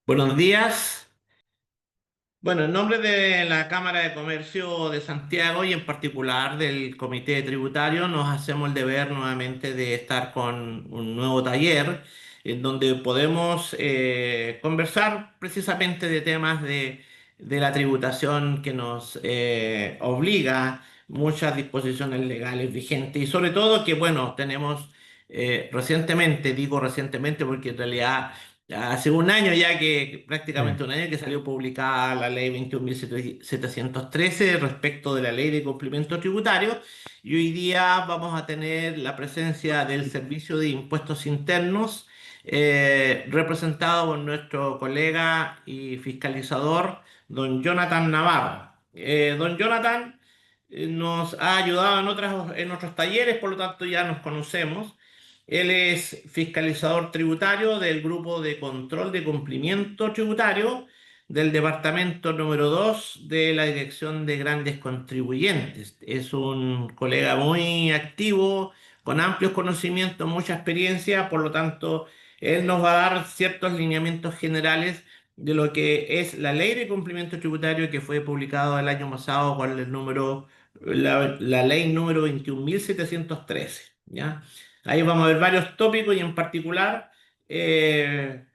Buenos días. Bueno, en nombre de la Cámara de Comercio de Santiago y en particular del Comité Tributario, nos hacemos el deber nuevamente de estar con un nuevo taller en donde podemos conversar precisamente de temas de la tributación que nos obliga muchas disposiciones legales vigentes y sobre todo que, bueno, tenemos recientemente, digo recientemente porque en realidad hace un año ya prácticamente Sí. un año que salió publicada la ley 21.713 respecto de la ley de cumplimiento tributario y hoy día vamos a tener la presencia del Servicio de Impuestos Internos representado por nuestro colega y fiscalizador, don Jonathan Navarro. Don Jonathan nos ha ayudado en otros talleres, por lo tanto ya nos conocemos. Él es fiscalizador tributario del Grupo de Control de Cumplimiento Tributario del Departamento número 2 de la Dirección de Grandes Contribuyentes. Es un colega muy activo, con amplios conocimientos, mucha experiencia, por lo tanto, él nos va a dar ciertos lineamientos generales de lo que es la Ley de Cumplimiento Tributario que fue publicado el año pasado con la ley número 21.713, ¿ya? Ahí vamos a ver varios tópicos y en particular eh,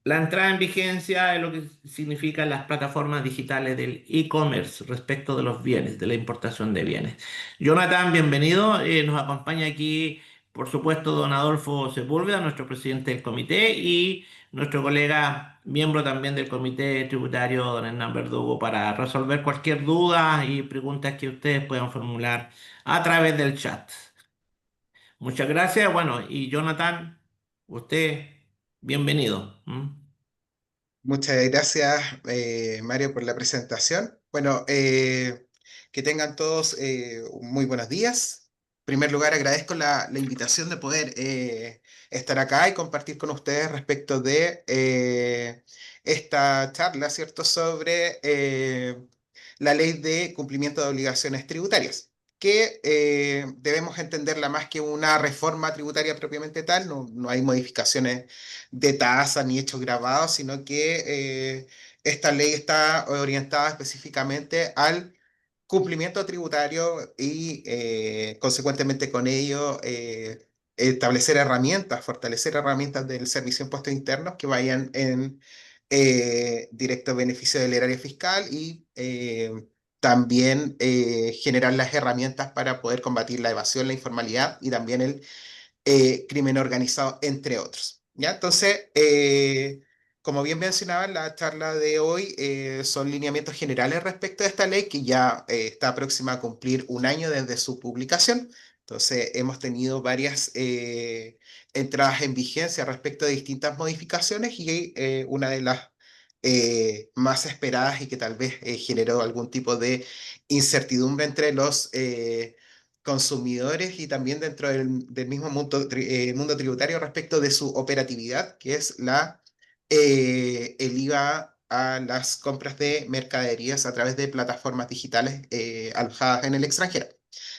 la entrada en vigencia de lo que significan las plataformas digitales del e-commerce respecto de los bienes, de la importación de bienes. Jonathan, bienvenido. Nos acompaña aquí, por supuesto, don Adolfo Sepúlveda, nuestro presidente del comité, y nuestro colega, miembro también del comité tributario, don Hernán Verdugo, para resolver cualquier duda y preguntas que ustedes puedan formular a través del chat. Muchas gracias. Bueno, y Jonathan, usted, bienvenido. ¿M? Muchas gracias, Mario, por la presentación. Bueno, que tengan todos muy buenos días. En primer lugar, agradezco la invitación de poder estar acá y compartir con ustedes respecto de esta charla, ¿cierto?, sobre la ley de cumplimiento de obligaciones tributarias, que debemos entenderla más que una reforma tributaria propiamente tal. No hay modificaciones de tasa ni hechos grabados, sino que esta ley está orientada específicamente al cumplimiento tributario y consecuentemente con ello establecer herramientas, fortalecer herramientas del Servicio de Impuestos Internos que vayan en directo beneficio del erario fiscal y también generar las herramientas para poder combatir la evasión, la informalidad y también el crimen organizado, entre otros. ¿Ya? Entonces, como bien mencionaba, la charla de hoy son lineamientos generales respecto a esta ley que ya está próxima a cumplir un año desde su publicación. Entonces, hemos tenido varias entradas en vigencia respecto de distintas modificaciones y una de las más esperadas y que tal vez generó algún tipo de incertidumbre entre los consumidores y también dentro del mismo mundo tributario respecto de su operatividad, que es el IVA a las compras de mercaderías a través de plataformas digitales alojadas en el extranjero.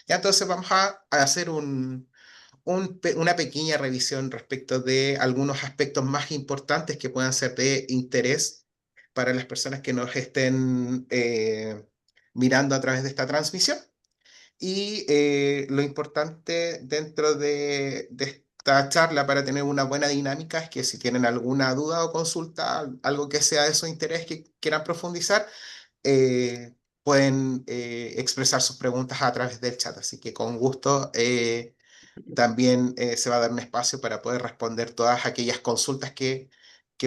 Ya entonces vamos a hacer una pequeña revisión respecto de algunos aspectos más importantes que puedan ser de interés para las personas que nos estén mirando a través de esta transmisión. Y lo importante dentro de esta charla para tener una buena dinámica es que si tienen alguna duda o consulta, algo que sea de su interés que quieran profundizar, pueden expresar sus preguntas a través del chat. Así que con gusto también se va a dar un espacio para poder responder todas aquellas consultas que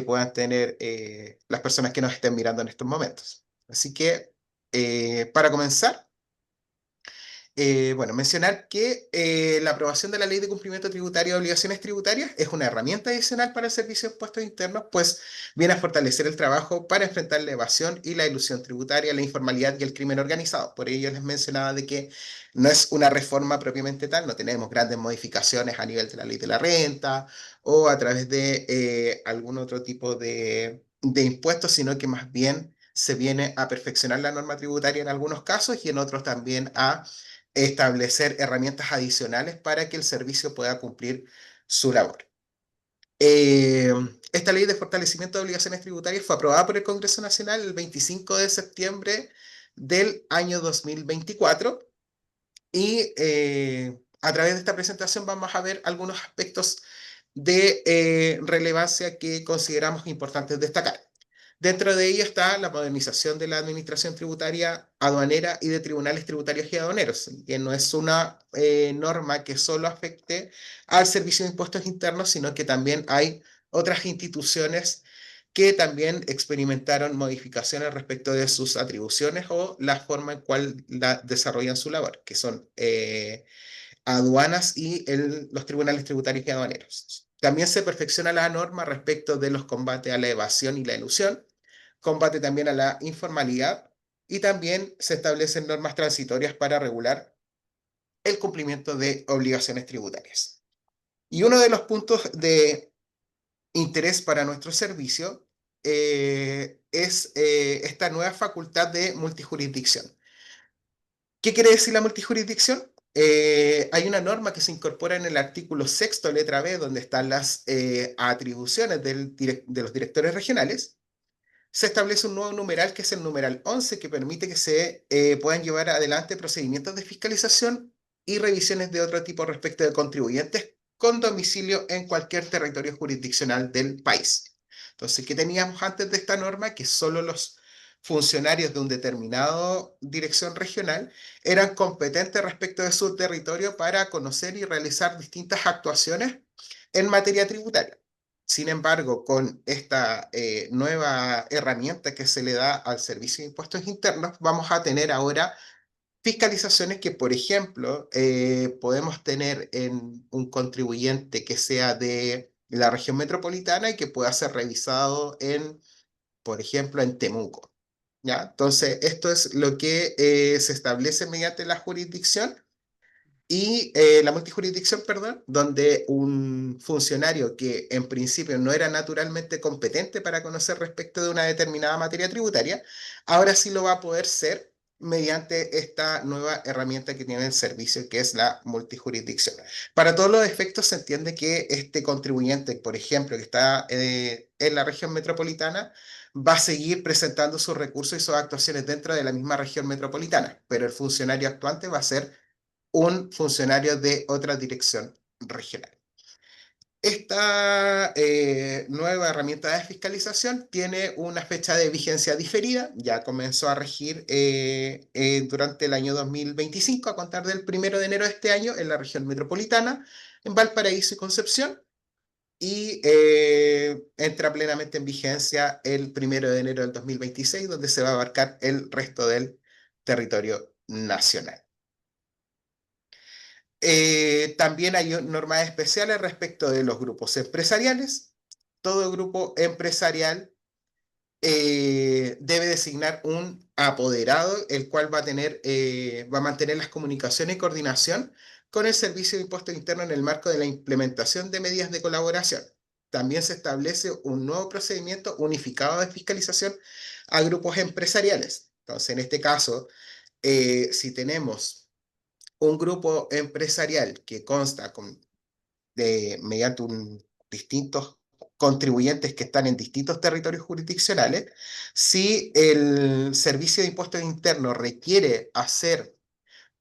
puedan tener las personas que nos estén mirando en estos momentos. Así que para comenzar, bueno, mencionar que la aprobación de la Ley de Cumplimiento Tributario de Obligaciones Tributarias es una herramienta adicional para el Servicio de Impuestos Internos, pues viene a fortalecer el trabajo para enfrentar la evasión y la ilusión tributaria, la informalidad y el crimen organizado. Por ello les mencionaba de que no es una reforma propiamente tal, no tenemos grandes modificaciones a nivel de la Ley de la Renta o a través de algún otro tipo de impuestos, sino que más bien se viene a perfeccionar la norma tributaria en algunos casos y en otros también a establecer herramientas adicionales para que el servicio pueda cumplir su labor. Eh, Esta ley de fortalecimiento de obligaciones tributarias fue aprobada por el Congreso Nacional el 25 de septiembre del año 2024 y a través de esta presentación vamos a ver algunos aspectos de relevancia que consideramos importantes destacar. Dentro de ello está la modernización de la administración tributaria aduanera y de tribunales tributarios y aduaneros, que no es una norma que solo afecte al Servicio de Impuestos Internos, sino que también hay otras instituciones que también experimentaron modificaciones respecto de sus atribuciones o la forma en cual desarrollan su labor, que son aduanas y los tribunales tributarios y aduaneros. También se perfecciona la norma respecto de los combates a la evasión y la elusión, combate también a la informalidad y también se establecen normas transitorias para regular el cumplimiento de obligaciones tributarias. Y uno de los puntos de interés para nuestro servicio es esta nueva facultad de multijurisdicción. ¿Qué quiere decir la multijurisdicción? Hay una norma que se incorpora en el artículo sexto, letra B, donde están las atribuciones de los directores regionales. Se establece un nuevo numeral que es el numeral 11 que permite que se puedan llevar adelante procedimientos de fiscalización y revisiones de otro tipo respecto de contribuyentes con domicilio en cualquier territorio jurisdiccional del país. Entonces, ¿qué teníamos antes de esta norma? Que solo los funcionarios de un determinado dirección regional eran competentes respecto de su territorio para conocer y realizar distintas actuaciones en materia tributaria. Sin embargo, con esta nueva herramienta que se le da al Servicio de Impuestos Internos, vamos a tener ahora fiscalizaciones que, por ejemplo, podemos tener en un contribuyente que sea de la región metropolitana y que pueda ser revisado en, por ejemplo, en Temuco. ¿Ya? Entonces, esto es lo que se establece mediante la jurisdicción y la multijurisdicción, perdón, donde un funcionario que en principio no era naturalmente competente para conocer respecto de una determinada materia tributaria, ahora sí lo va a poder ser mediante esta nueva herramienta que tiene el servicio, que es la multijurisdicción. Para todos los efectos se entiende que este contribuyente, por ejemplo, que está en la región metropolitana, va a seguir presentando sus recursos y sus actuaciones dentro de la misma región metropolitana, pero el funcionario actuante va a ser un funcionario de otra dirección regional. Esta nueva herramienta de fiscalización tiene una fecha de vigencia diferida, ya comenzó a regir durante el año 2025, a contar del 1 de enero de este año en la región metropolitana, en Valparaíso y Concepción, y entra plenamente en vigencia el 1 de enero del 2026, donde se va a abarcar el resto del territorio nacional. También hay normas especiales respecto de los grupos empresariales. Todo grupo empresarial debe designar un apoderado, el cual va a mantener las comunicaciones y coordinación con el Servicio de Impuestos Internos en el marco de la implementación de medidas de colaboración. También se establece un nuevo procedimiento unificado de fiscalización a grupos empresariales. Entonces, en este caso, si tenemos un grupo empresarial que consta mediante distintos contribuyentes que están en distintos territorios jurisdiccionales, si el Servicio de Impuestos Internos requiere hacer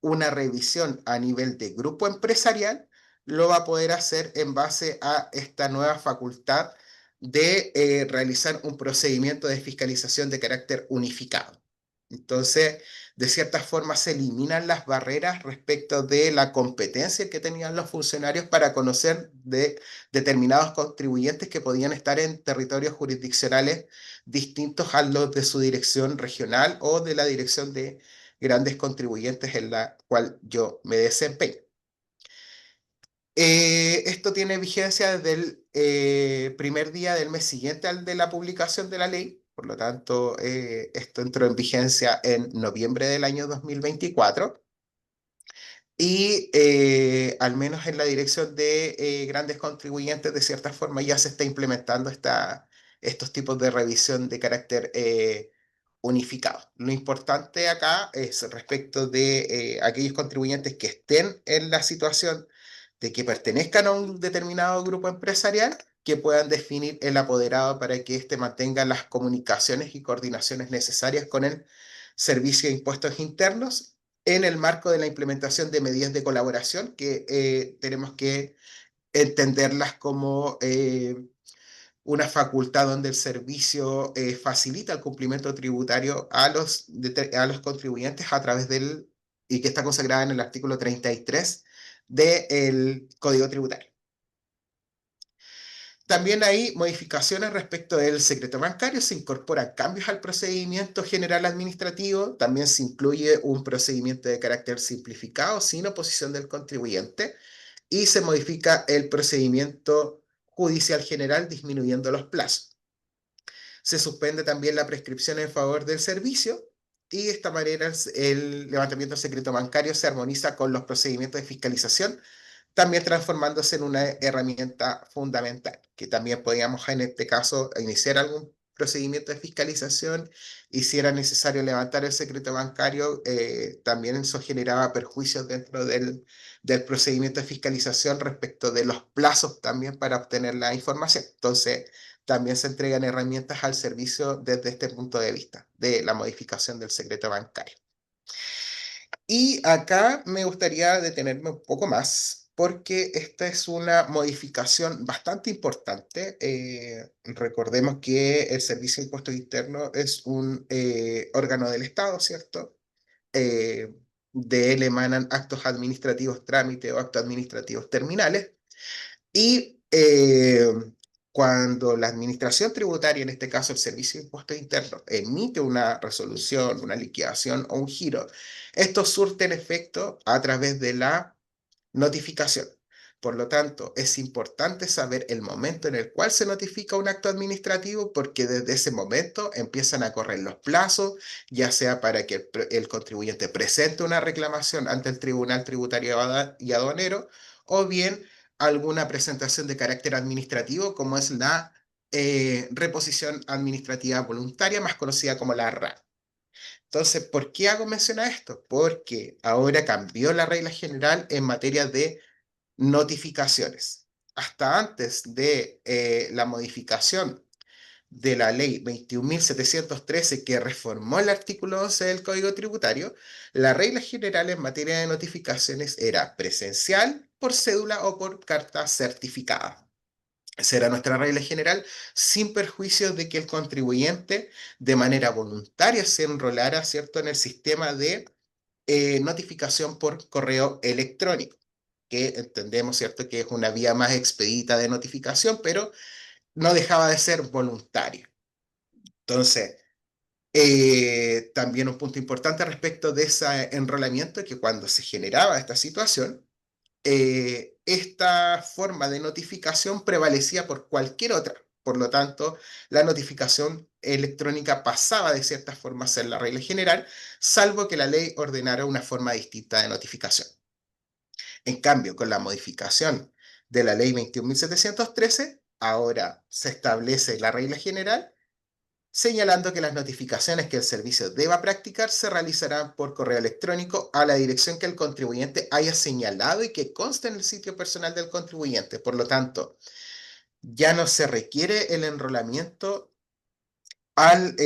una revisión a nivel de grupo empresarial, lo va a poder hacer en base a esta nueva facultad de realizar un procedimiento de fiscalización de carácter unificado. Entonces, de cierta forma se eliminan las barreras respecto de la competencia que tenían los funcionarios para conocer de determinados contribuyentes que podían estar en territorios jurisdiccionales distintos a los de su dirección regional o de la dirección de grandes contribuyentes en la cual yo me desempeño. Esto tiene vigencia desde el primer día del mes siguiente al de la publicación de la ley. Por lo tanto, esto entró en vigencia en noviembre del año 2024 y al menos en la dirección de grandes contribuyentes, de cierta forma ya se está implementando estos tipos de revisión de carácter unificado. Lo importante acá es respecto de aquellos contribuyentes que estén en la situación de que pertenezcan a un determinado grupo empresarial, que puedan definir el apoderado para que éste mantenga las comunicaciones y coordinaciones necesarias con el Servicio de Impuestos Internos en el marco de la implementación de medidas de colaboración que tenemos que entenderlas como una facultad donde el servicio facilita el cumplimiento tributario a los contribuyentes a través del, y que está consagrada en el artículo 33 del Código Tributario. También hay modificaciones respecto del secreto bancario, se incorporan cambios al procedimiento general administrativo, también se incluye un procedimiento de carácter simplificado sin oposición del contribuyente y se modifica el procedimiento judicial general disminuyendo los plazos. Se suspende también la prescripción en favor del servicio y de esta manera el levantamiento del secreto bancario se armoniza con los procedimientos de fiscalización, también transformándose en una herramienta fundamental, que también podíamos en este caso iniciar algún procedimiento de fiscalización y si era necesario levantar el secreto bancario, también eso generaba perjuicios dentro del procedimiento de fiscalización respecto de los plazos también para obtener la información. Entonces, también se entregan herramientas al servicio desde este punto de vista, de la modificación del secreto bancario. Y acá me gustaría detenerme un poco más, porque esta es una modificación bastante importante. Recordemos que el Servicio de Impuestos Internos es un órgano del Estado, ¿cierto? De él emanan actos administrativos trámite o actos administrativos terminales. Y cuando la administración tributaria, en este caso el Servicio de Impuestos Internos, emite una resolución, una liquidación o un giro, estos surten efecto a través de la notificación. Por lo tanto, es importante saber el momento en el cual se notifica un acto administrativo porque desde ese momento empiezan a correr los plazos, ya sea para que el contribuyente presente una reclamación ante el Tribunal Tributario y Aduanero o bien alguna presentación de carácter administrativo como es la reposición administrativa voluntaria, más conocida como la RA. Entonces, ¿por qué hago mención a esto? Porque ahora cambió la regla general en materia de notificaciones. Hasta antes de la modificación de la ley 21.713 que reformó el artículo 11 del Código Tributario, la regla general en materia de notificaciones era presencial, por cédula o por carta certificada. Esa era nuestra regla general, sin perjuicio de que el contribuyente de manera voluntaria se enrolara, ¿cierto?, en el sistema de notificación por correo electrónico, que entendemos, ¿cierto?, que es una vía más expedita de notificación, pero no dejaba de ser voluntaria. Entonces, también un punto importante respecto de ese enrolamiento, que cuando se generaba esta situación, esta forma de notificación prevalecía por cualquier otra. Por lo tanto, la notificación electrónica pasaba de cierta forma a ser la regla general, salvo que la ley ordenara una forma distinta de notificación. En cambio, con la modificación de la ley 21.713, ahora se establece la regla general señalando que las notificaciones que el servicio deba practicar se realizarán por correo electrónico a la dirección que el contribuyente haya señalado y que conste en el sitio personal del contribuyente. Por lo tanto, ya no se requiere el enrolamiento al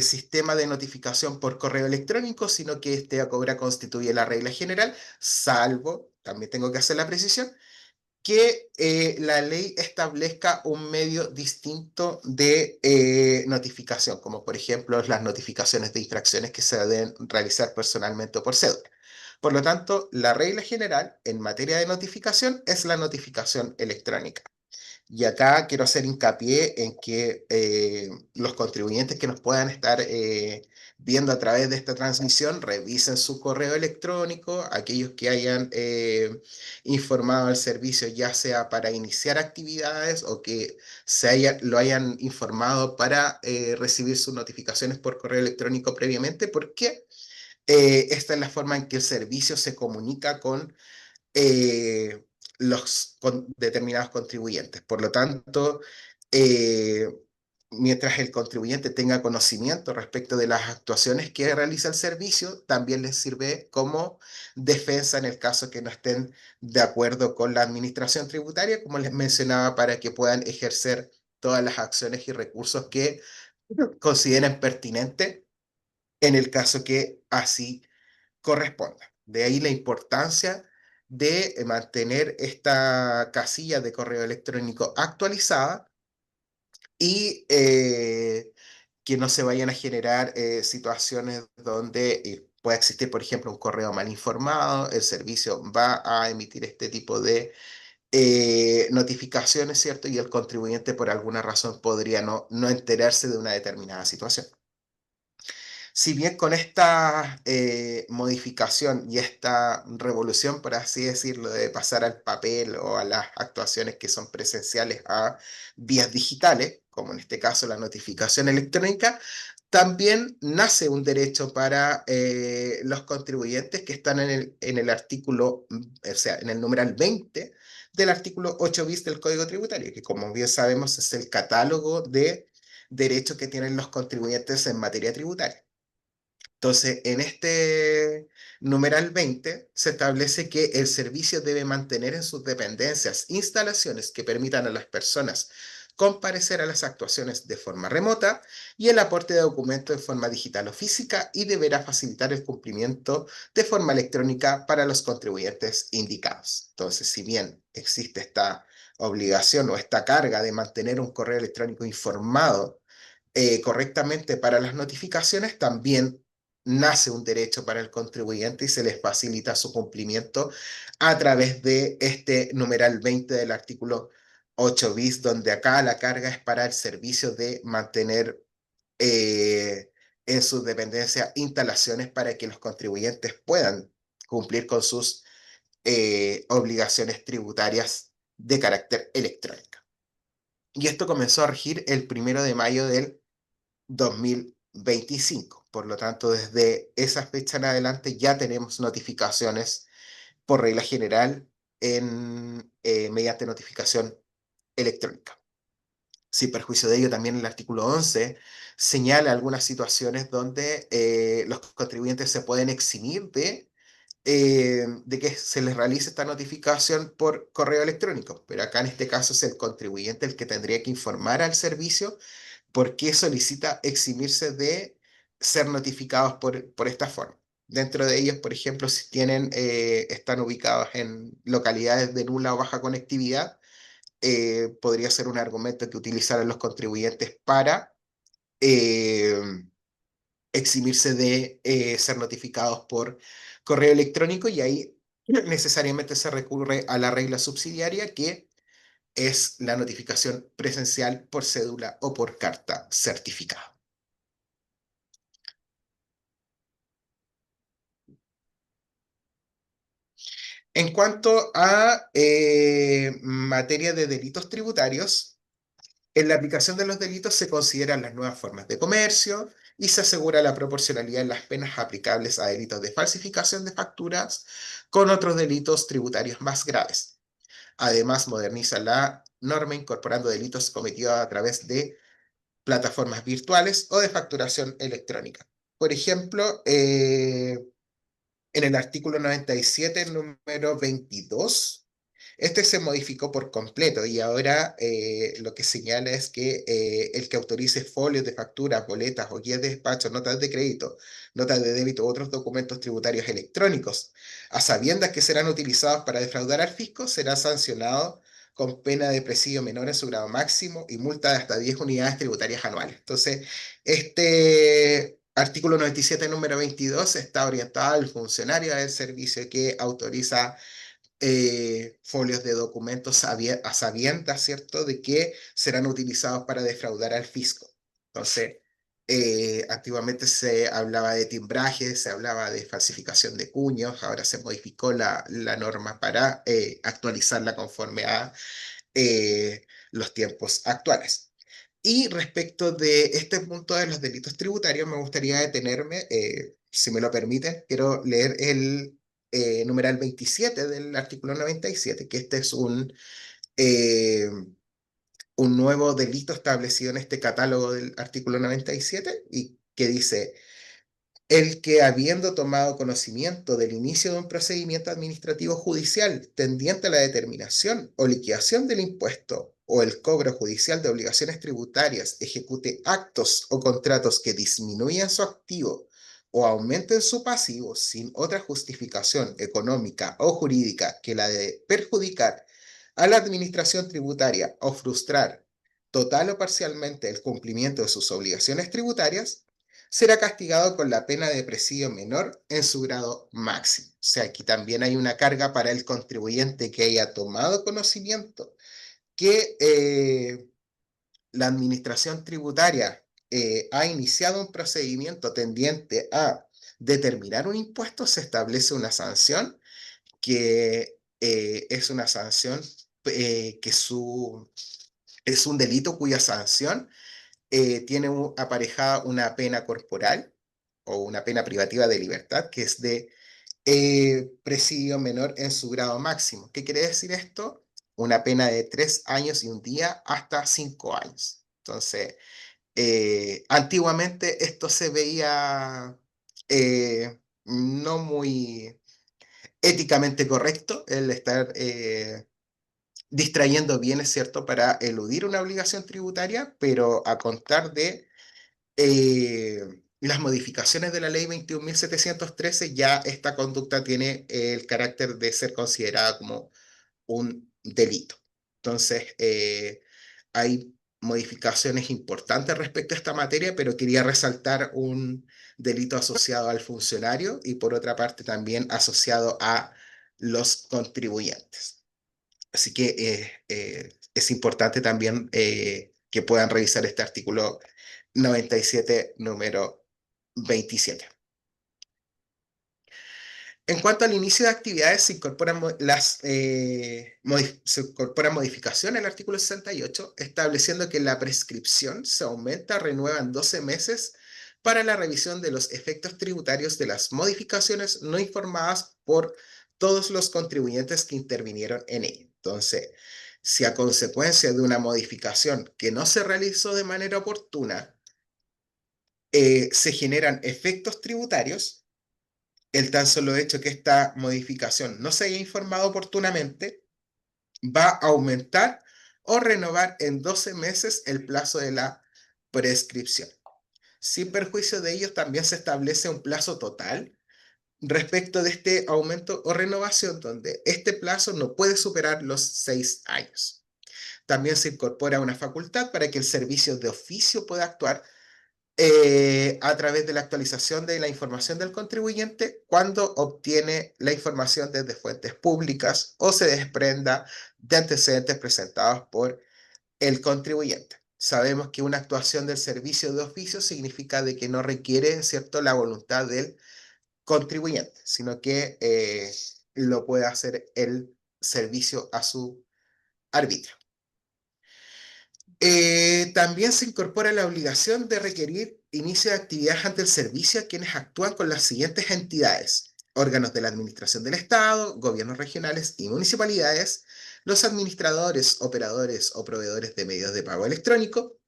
sistema de notificación por correo electrónico, sino que este ahora constituye la regla general, salvo, también tengo que hacer la precisión, que la ley establezca un medio distinto de notificación, como por ejemplo las notificaciones de infracciones que se deben realizar personalmente o por cédula. Por lo tanto, la regla general en materia de notificación es la notificación electrónica. Y acá quiero hacer hincapié en que los contribuyentes que nos puedan estar viendo a través de esta transmisión revisen su correo electrónico, aquellos que hayan informado al servicio ya sea para iniciar actividades o que lo hayan informado para recibir sus notificaciones por correo electrónico previamente, porque esta es la forma en que el servicio se comunica con eh, determinados contribuyentes. Por lo tanto, eh, mientras el contribuyente tenga conocimiento respecto de las actuaciones que realiza el servicio, también les sirve como defensa en el caso que no estén de acuerdo con la administración tributaria, como les mencionaba, para que puedan ejercer todas las acciones y recursos que consideren pertinentes en el caso que así corresponda. De ahí la importancia de mantener esta casilla de correo electrónico actualizada y que no se vayan a generar situaciones donde pueda existir, por ejemplo, un correo mal informado, el servicio va a emitir este tipo de notificaciones, ¿cierto? Y el contribuyente por alguna razón podría no enterarse de una determinada situación. Si bien con esta modificación y esta revolución, por así decirlo, de pasar al papel o a las actuaciones que son presenciales a vías digitales, como en este caso la notificación electrónica, también nace un derecho para los contribuyentes que están en el artículo, o sea, en el numeral 20 del artículo 8 bis del Código Tributario, que como bien sabemos es el catálogo de derechos que tienen los contribuyentes en materia tributaria. Entonces, en este numeral 20 se establece que el servicio debe mantener en sus dependencias instalaciones que permitan a las personas comparecer a las actuaciones de forma remota y el aporte de documentos de forma digital o física y deberá facilitar el cumplimiento de forma electrónica para los contribuyentes indicados. Entonces, si bien existe esta obligación o esta carga de mantener un correo electrónico informado correctamente para las notificaciones, también nace un derecho para el contribuyente y se les facilita su cumplimiento a través de este numeral 20 del artículo 8 bis, donde acá la carga es para el servicio de mantener eh, en sus dependencias instalaciones para que los contribuyentes puedan cumplir con sus obligaciones tributarias de carácter electrónico. Y esto comenzó a regir el 1 de mayo del 2025. Por lo tanto, desde esa fecha en adelante ya tenemos notificaciones por regla general mediante notificación electrónica. Sin perjuicio de ello, también el artículo 11 señala algunas situaciones donde los contribuyentes se pueden eximir de que se les realice esta notificación por correo electrónico, pero acá en este caso es el contribuyente el que tendría que informar al servicio por qué solicita eximirse de ser notificados por esta forma. Dentro de ellos, por ejemplo, si están ubicados en localidades de nula o baja conectividad, podría ser un argumento que utilizaran los contribuyentes para eh, eximirse de ser notificados por correo electrónico y ahí necesariamente se recurre a la regla subsidiaria que es la notificación presencial por cédula o por carta certificada. En cuanto a materia de delitos tributarios, en la aplicación de los delitos se consideran las nuevas formas de comercio y se asegura la proporcionalidad en las penas aplicables a delitos de falsificación de facturas con otros delitos tributarios más graves. Además, moderniza la norma incorporando delitos cometidos a través de plataformas virtuales o de facturación electrónica. Por ejemplo, en el artículo 97, número 22, este se modificó por completo y ahora lo que señala es que el que autorice folios de facturas, boletas o guías de despacho, notas de crédito, notas de débito u otros documentos tributarios electrónicos, a sabiendas que serán utilizados para defraudar al fisco, será sancionado con pena de presidio menor en su grado máximo y multa de hasta 10 unidades tributarias anuales. Entonces, este artículo 97, número 22, está orientado al funcionario del servicio que autoriza folios de documentos a sabiendas, ¿cierto?, de que serán utilizados para defraudar al fisco. Entonces, antiguamente se hablaba de timbraje, se hablaba de falsificación de cuños, ahora se modificó la norma para actualizarla conforme a los tiempos actuales. Y respecto de este punto de los delitos tributarios, me gustaría detenerme, si me lo permiten, quiero leer el numeral 27 del artículo 97, que este es eh, un nuevo delito establecido en este catálogo del artículo 97 y que dice: el que, habiendo tomado conocimiento del inicio de un procedimiento administrativo judicial tendiente a la determinación o liquidación del impuesto o el cobro judicial de obligaciones tributarias, ejecute actos o contratos que disminuyan su activo o aumenten su pasivo sin otra justificación económica o jurídica que la de perjudicar a la administración tributaria o frustrar total o parcialmente el cumplimiento de sus obligaciones tributarias, será castigado con la pena de presidio menor en su grado máximo. O sea, aquí también hay una carga para el contribuyente que haya tomado conocimiento que la administración tributaria ha iniciado un procedimiento tendiente a determinar un impuesto. Se establece una sanción que es una sanción es un delito cuya sanción tiene aparejada una pena corporal o una pena privativa de libertad, que es de presidio menor en su grado máximo. ¿Qué quiere decir esto? Una pena de 3 años y un día hasta 5 años. Entonces, antiguamente esto se veía no muy éticamente correcto, el estar distrayendo bienes, ¿cierto?, para eludir una obligación tributaria, pero a contar de las modificaciones de la ley 21.713, ya esta conducta tiene el carácter de ser considerada como un delito. Entonces, hay modificaciones importantes respecto a esta materia, pero quería resaltar un delito asociado al funcionario y por otra parte también asociado a los contribuyentes. Así que es importante también que puedan revisar este artículo 97, número 27. En cuanto al inicio de actividades, se incorporan modificaciones al artículo 68, estableciendo que la prescripción se aumenta, renueva en 12 meses para la revisión de los efectos tributarios de las modificaciones no informadas por todos los contribuyentes que intervinieron en ella. Entonces, si a consecuencia de una modificación que no se realizó de manera oportuna, se generan efectos tributarios, el tan solo hecho que esta modificación no se haya informado oportunamente va a aumentar o renovar en 12 meses el plazo de la prescripción. Sin perjuicio de ello, también se establece un plazo total respecto de este aumento o renovación, donde este plazo no puede superar los 6 años. También se incorpora una facultad para que el servicio de oficio pueda actuar a través de la actualización de la información del contribuyente cuando obtiene la información desde fuentes públicas o se desprenda de antecedentes presentados por el contribuyente. Sabemos que una actuación del servicio de oficio significa de que no requiere, ¿cierto?, la voluntad del contribuyente, sino que lo puede hacer el servicio a su arbitrio. También se incorpora la obligación de requerir inicio de actividades ante el servicio a quienes actúan con las siguientes entidades: órganos de la Administración del Estado, gobiernos regionales y municipalidades, los administradores, operadores o proveedores de medios de pago electrónico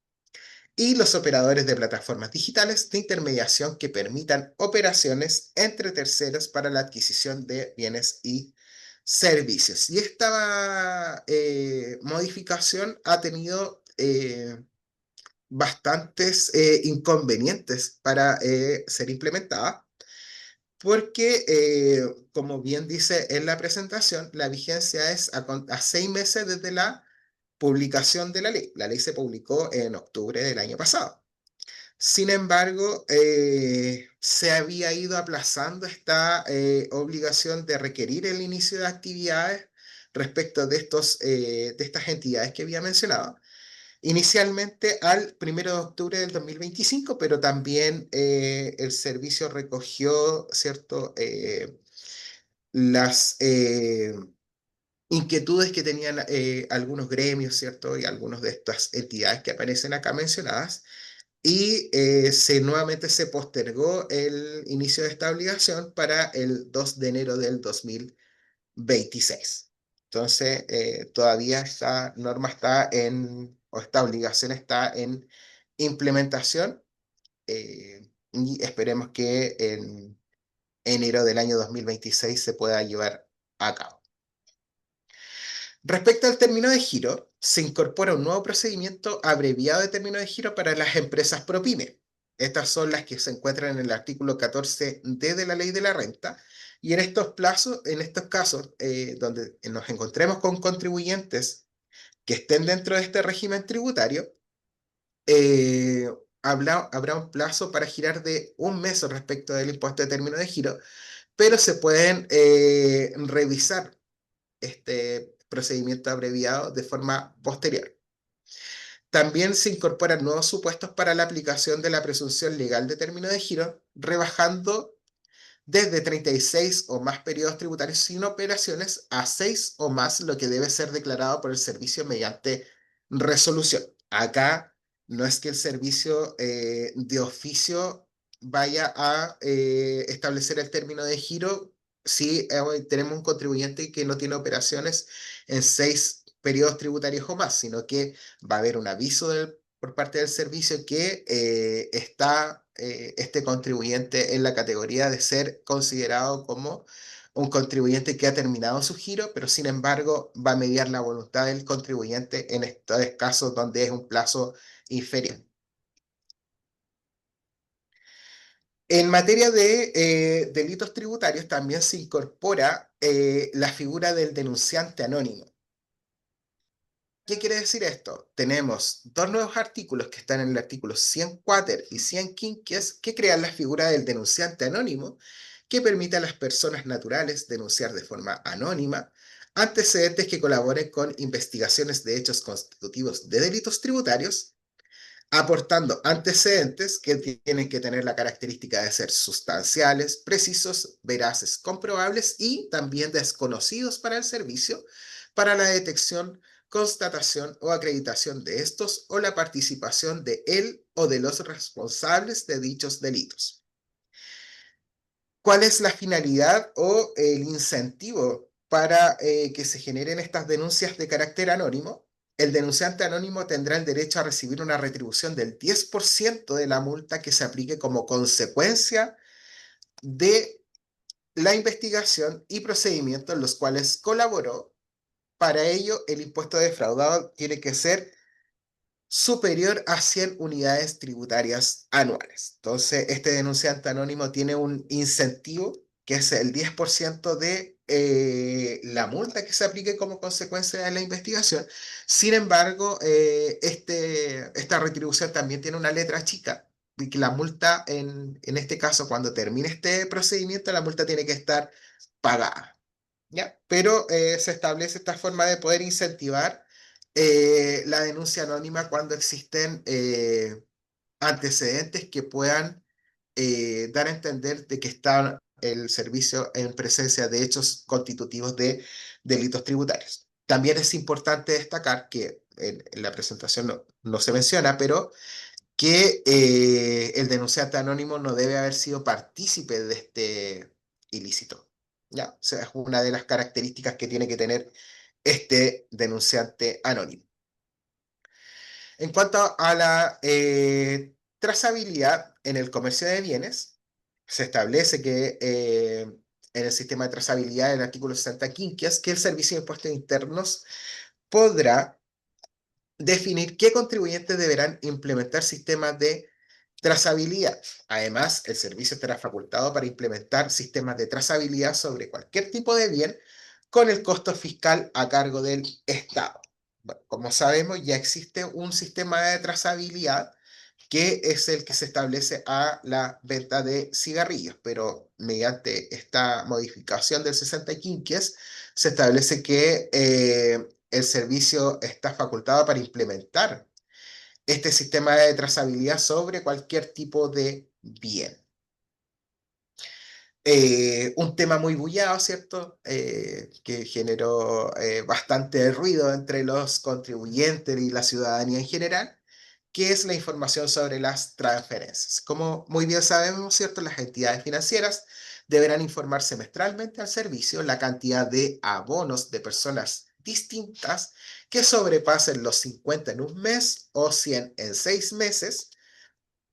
y los operadores de plataformas digitales de intermediación que permitan operaciones entre terceros para la adquisición de bienes y servicios. Y esta modificación ha tenido bastantes inconvenientes para ser implementada, porque, como bien dice en la presentación, la vigencia es a 6 meses desde la publicación de la ley. La ley se publicó en octubre del año pasado. Sin embargo, se había ido aplazando esta obligación de requerir el inicio de actividades respecto de estas entidades que había mencionado, inicialmente al 1 de octubre del 2025, pero también el servicio recogió, ¿cierto?, las inquietudes que tenían algunos gremios, ¿cierto?, y algunas de estas entidades que aparecen acá mencionadas, y nuevamente se postergó el inicio de esta obligación para el 2 de enero del 2026. Entonces, todavía esta norma está en o esta obligación está en implementación, y esperemos que en enero del año 2026 se pueda llevar a cabo. Respecto al término de giro, se incorpora un nuevo procedimiento abreviado de término de giro para las empresas ProPyme. Estas son las que se encuentran en el artículo 14D de la Ley de la Renta. Y en estos plazos, en estos casos, donde nos encontremos con contribuyentes que estén dentro de este régimen tributario, eh, habrá un plazo para girar de un mes respecto del impuesto de término de giro, pero se pueden revisar este procedimiento abreviado de forma posterior. También se incorporan nuevos supuestos para la aplicación de la presunción legal de término de giro, rebajando desde 36 o más periodos tributarios sin operaciones a 6 o más, lo que debe ser declarado por el servicio mediante resolución. Acá no es que el servicio de oficio vaya a establecer el término de giro si tenemos un contribuyente que no tiene operaciones en 6 periodos tributarios o más, sino que va a haber un aviso por parte del servicio que está este contribuyente en la categoría de ser considerado como un contribuyente que ha terminado su giro, pero sin embargo va a mediar la voluntad del contribuyente en estos casos donde es un plazo inferior. En materia de delitos tributarios también se incorpora la figura del denunciante anónimo. ¿Qué quiere decir esto? Tenemos dos nuevos artículos que están en el artículo 100 quater y 100 quinquies que crean la figura del denunciante anónimo que permite a las personas naturales denunciar de forma anónima antecedentes que colaboren con investigaciones de hechos constitutivos de delitos tributarios, aportando antecedentes que tienen que tener la característica de ser sustanciales, precisos, veraces, comprobables y también desconocidos para el servicio, para la detección, constatación o acreditación de estos o la participación de él o de los responsables de dichos delitos. ¿Cuál es la finalidad o el incentivo para que se generen estas denuncias de carácter anónimo? El denunciante anónimo tendrá el derecho a recibir una retribución del 10% de la multa que se aplique como consecuencia de la investigación y procedimientos en los cuales colaboró. Para ello, el impuesto defraudado tiene que ser superior a 100 unidades tributarias anuales. Entonces, este denunciante anónimo tiene un incentivo que es el 10% de la multa que se aplique como consecuencia de la investigación. Sin embargo, esta retribución también tiene una letra chica, y que la multa, en este caso, cuando termine este procedimiento, la multa tiene que estar pagada. ¿Ya? Pero se establece esta forma de poder incentivar la denuncia anónima cuando existen antecedentes que puedan dar a entender de que está el servicio en presencia de hechos constitutivos de delitos tributarios. También es importante destacar que en la presentación no se menciona, pero que el denunciante anónimo no debe haber sido partícipe de este ilícito. ¿Ya? O sea, es una de las características que tiene que tener este denunciante anónimo. En cuanto a la trazabilidad en el comercio de bienes, se establece que en el sistema de trazabilidad del artículo 60 quinquias, que el Servicio de Impuestos Internos podrá definir qué contribuyentes deberán implementar sistemas de trazabilidad. Además, el servicio estará facultado para implementar sistemas de trazabilidad sobre cualquier tipo de bien con el costo fiscal a cargo del Estado. Bueno, como sabemos, ya existe un sistema de trazabilidad que es el que se establece a la venta de cigarrillos, pero mediante esta modificación del 60 quinquies se establece que el servicio está facultado para implementar este sistema de trazabilidad sobre cualquier tipo de bien. Un tema muy bullado, ¿cierto? Que generó bastante ruido entre los contribuyentes y la ciudadanía en general, que es la información sobre las transferencias. Como muy bien sabemos, ¿cierto? Las entidades financieras deberán informar semestralmente al servicio la cantidad de abonos de personas distintas que sobrepasen los 50 en un mes o 100 en 6 meses,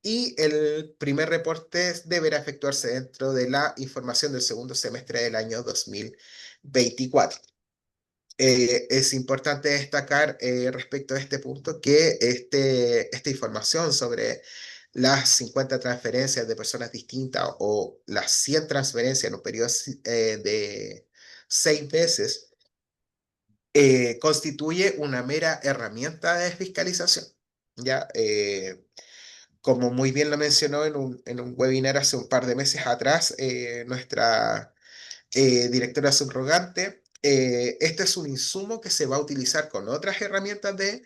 y el primer reporte deberá efectuarse dentro de la información del segundo semestre del año 2024. Es importante destacar respecto a este punto que esta información sobre las 50 transferencias de personas distintas o las 100 transferencias en un periodo de 6 meses constituye una mera herramienta de fiscalización. ¿Ya? Como muy bien lo mencionó en un webinar hace un par de meses atrás, nuestra directora subrogante, este es un insumo que se va a utilizar con otras herramientas de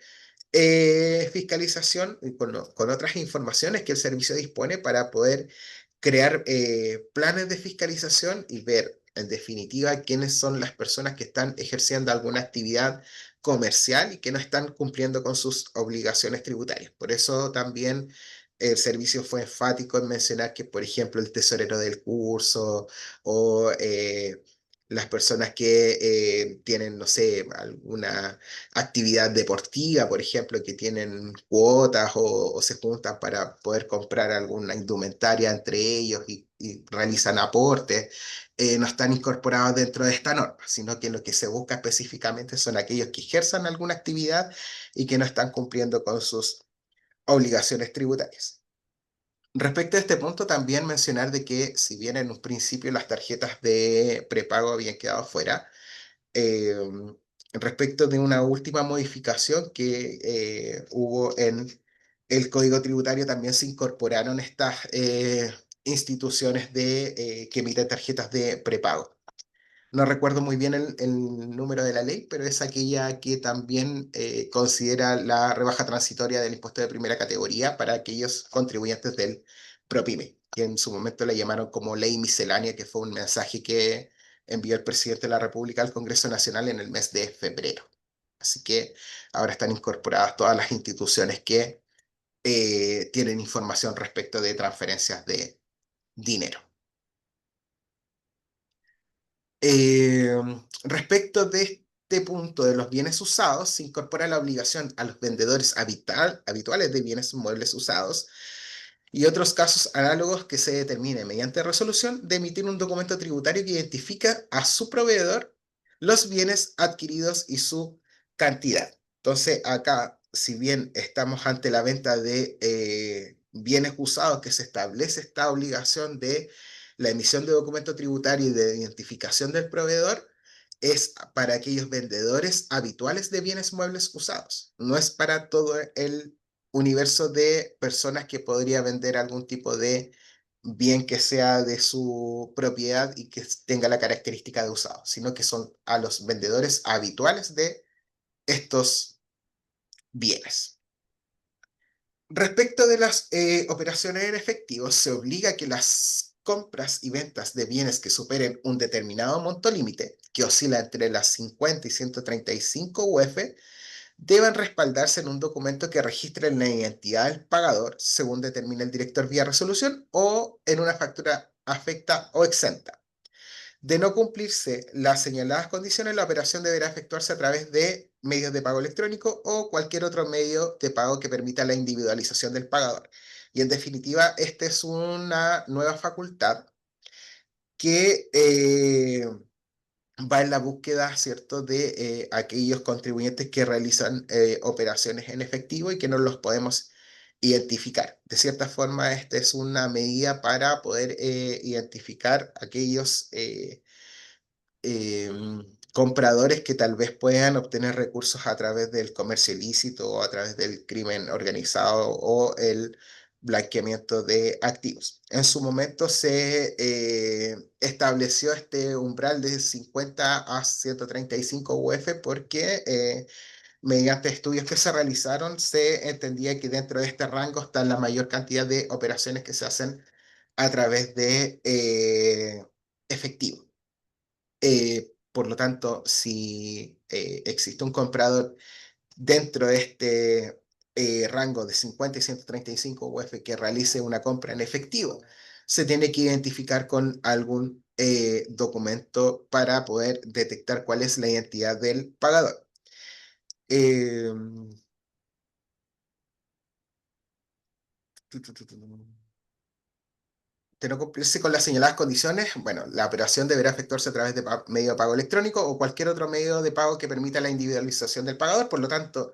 fiscalización y con otras informaciones que el servicio dispone para poder crear planes de fiscalización y ver en definitiva quiénes son las personas que están ejerciendo alguna actividad comercial y que no están cumpliendo con sus obligaciones tributarias. Por eso también el servicio fue enfático en mencionar que, por ejemplo, el tesorero del curso o las personas que tienen, no sé, alguna actividad deportiva, por ejemplo, que tienen cuotas o se juntan para poder comprar alguna indumentaria entre ellos y realizan aportes, no están incorporados dentro de esta norma, sino que lo que se busca específicamente son aquellos que ejerzan alguna actividad y que no están cumpliendo con sus obligaciones tributarias. Respecto a este punto, también mencionar de que si bien en un principio las tarjetas de prepago habían quedado fuera, eh, respecto de una última modificación que hubo en el Código Tributario, también se incorporaron estas instituciones que emiten tarjetas de prepago. No recuerdo muy bien el número de la ley, pero es aquella que también considera la rebaja transitoria del impuesto de primera categoría para aquellos contribuyentes del PROPYME, que en su momento le llamaron como ley miscelánea, que fue un mensaje que envió el presidente de la República al Congreso Nacional en el mes de febrero. Así que ahora están incorporadas todas las instituciones que tienen información respecto de transferencias de dinero. Eh, Respecto de este punto de los bienes usados, se incorpora la obligación a los vendedores habituales de bienes muebles usados y otros casos análogos que se determine mediante resolución de emitir un documento tributario que identifica a su proveedor los bienes adquiridos y su cantidad. Entonces, acá, si bien estamos ante la venta de bienes usados, que se establece esta obligación de la emisión de documento tributario y de identificación del proveedor, es para aquellos vendedores habituales de bienes muebles usados. No es para todo el universo de personas que podría vender algún tipo de bien que sea de su propiedad y que tenga la característica de usado, sino que son a los vendedores habituales de estos bienes. Respecto de las operaciones en efectivo, se obliga a que las compras y ventas de bienes que superen un determinado monto límite, que oscila entre las 50 y 135 UF, deban respaldarse en un documento que registre la identidad del pagador, según determine el director vía resolución, o en una factura afecta o exenta. De no cumplirse las señaladas condiciones, la operación deberá efectuarse a través de medios de pago electrónico o cualquier otro medio de pago que permita la individualización del pagador. Y en definitiva, esta es una nueva facultad que va en la búsqueda, ¿cierto?, de aquellos contribuyentes que realizan operaciones en efectivo y que no los podemos identificar. De cierta forma, esta es una medida para poder identificar aquellos compradores que tal vez puedan obtener recursos a través del comercio ilícito o a través del crimen organizado o el blanqueamiento de activos. En su momento se estableció este umbral de 50 a 135 UF porque mediante estudios que se realizaron se entendía que dentro de este rango está la mayor cantidad de operaciones que se hacen a través de efectivo. Por lo tanto, si existe un comprador dentro de este rango de 50 y 135 UF que realice una compra en efectivo, se tiene que identificar con algún documento para poder detectar cuál es la identidad del pagador. Eh, tu, tu, tu, tu, De no cumplirse con las señaladas condiciones, bueno, la operación deberá efectuarse a través de medio de pago electrónico o cualquier otro medio de pago que permita la individualización del pagador. Por lo tanto,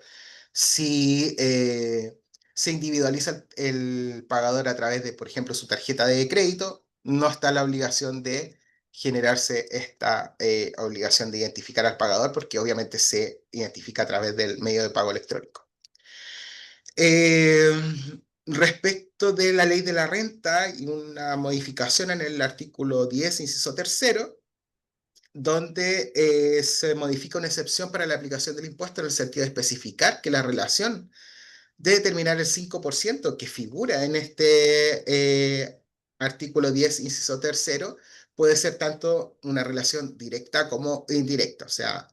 si se individualiza el pagador a través de, por ejemplo, su tarjeta de crédito, no está la obligación de generarse esta obligación de identificar al pagador porque obviamente se identifica a través del medio de pago electrónico. Eh, Respecto de la ley de la renta y una modificación en el artículo 10, inciso tercero, donde se modifica una excepción para la aplicación del impuesto en el sentido de especificar que la relación de determinar el 5% que figura en este artículo 10, inciso tercero, puede ser tanto una relación directa como indirecta. O sea,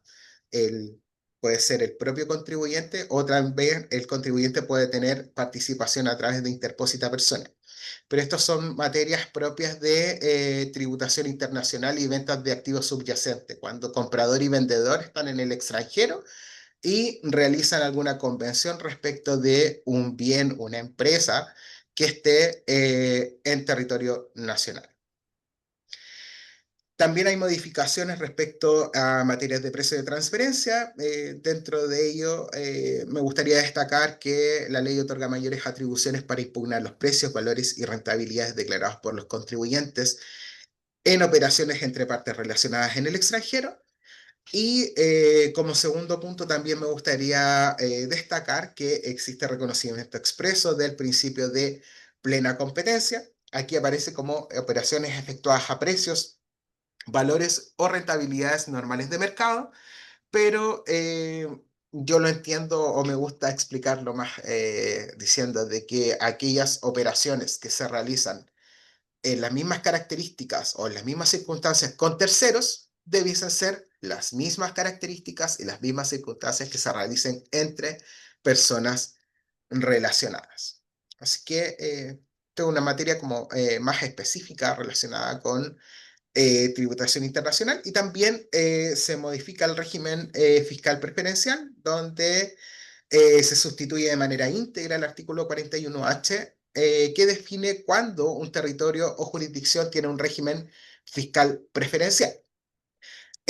el, puede ser el propio contribuyente o también el contribuyente puede tener participación a través de interpósita persona. Pero estas son materias propias de tributación internacional y ventas de activos subyacentes. Cuando comprador y vendedor están en el extranjero, y realizan alguna convención respecto de un bien, una empresa que esté en territorio nacional. También hay modificaciones respecto a materias de precio de transferencia. Dentro de ello, me gustaría destacar que la ley otorga mayores atribuciones para impugnar los precios, valores y rentabilidades declarados por los contribuyentes en operaciones entre partes relacionadas en el extranjero. Y como segundo punto, también me gustaría destacar que existe reconocimiento expreso del principio de plena competencia. Aquí aparece como operaciones efectuadas a precios, valores o rentabilidades normales de mercado, pero yo lo entiendo o me gusta explicarlo más diciendo de que aquellas operaciones que se realizan en las mismas características o en las mismas circunstancias con terceros, debiesen ser las mismas características y las mismas circunstancias que se realicen entre personas relacionadas. Así que tengo una materia como más específica relacionada con tributación internacional y también se modifica el régimen fiscal preferencial, donde se sustituye de manera íntegra el artículo 41H, que define cuándo un territorio o jurisdicción tiene un régimen fiscal preferencial.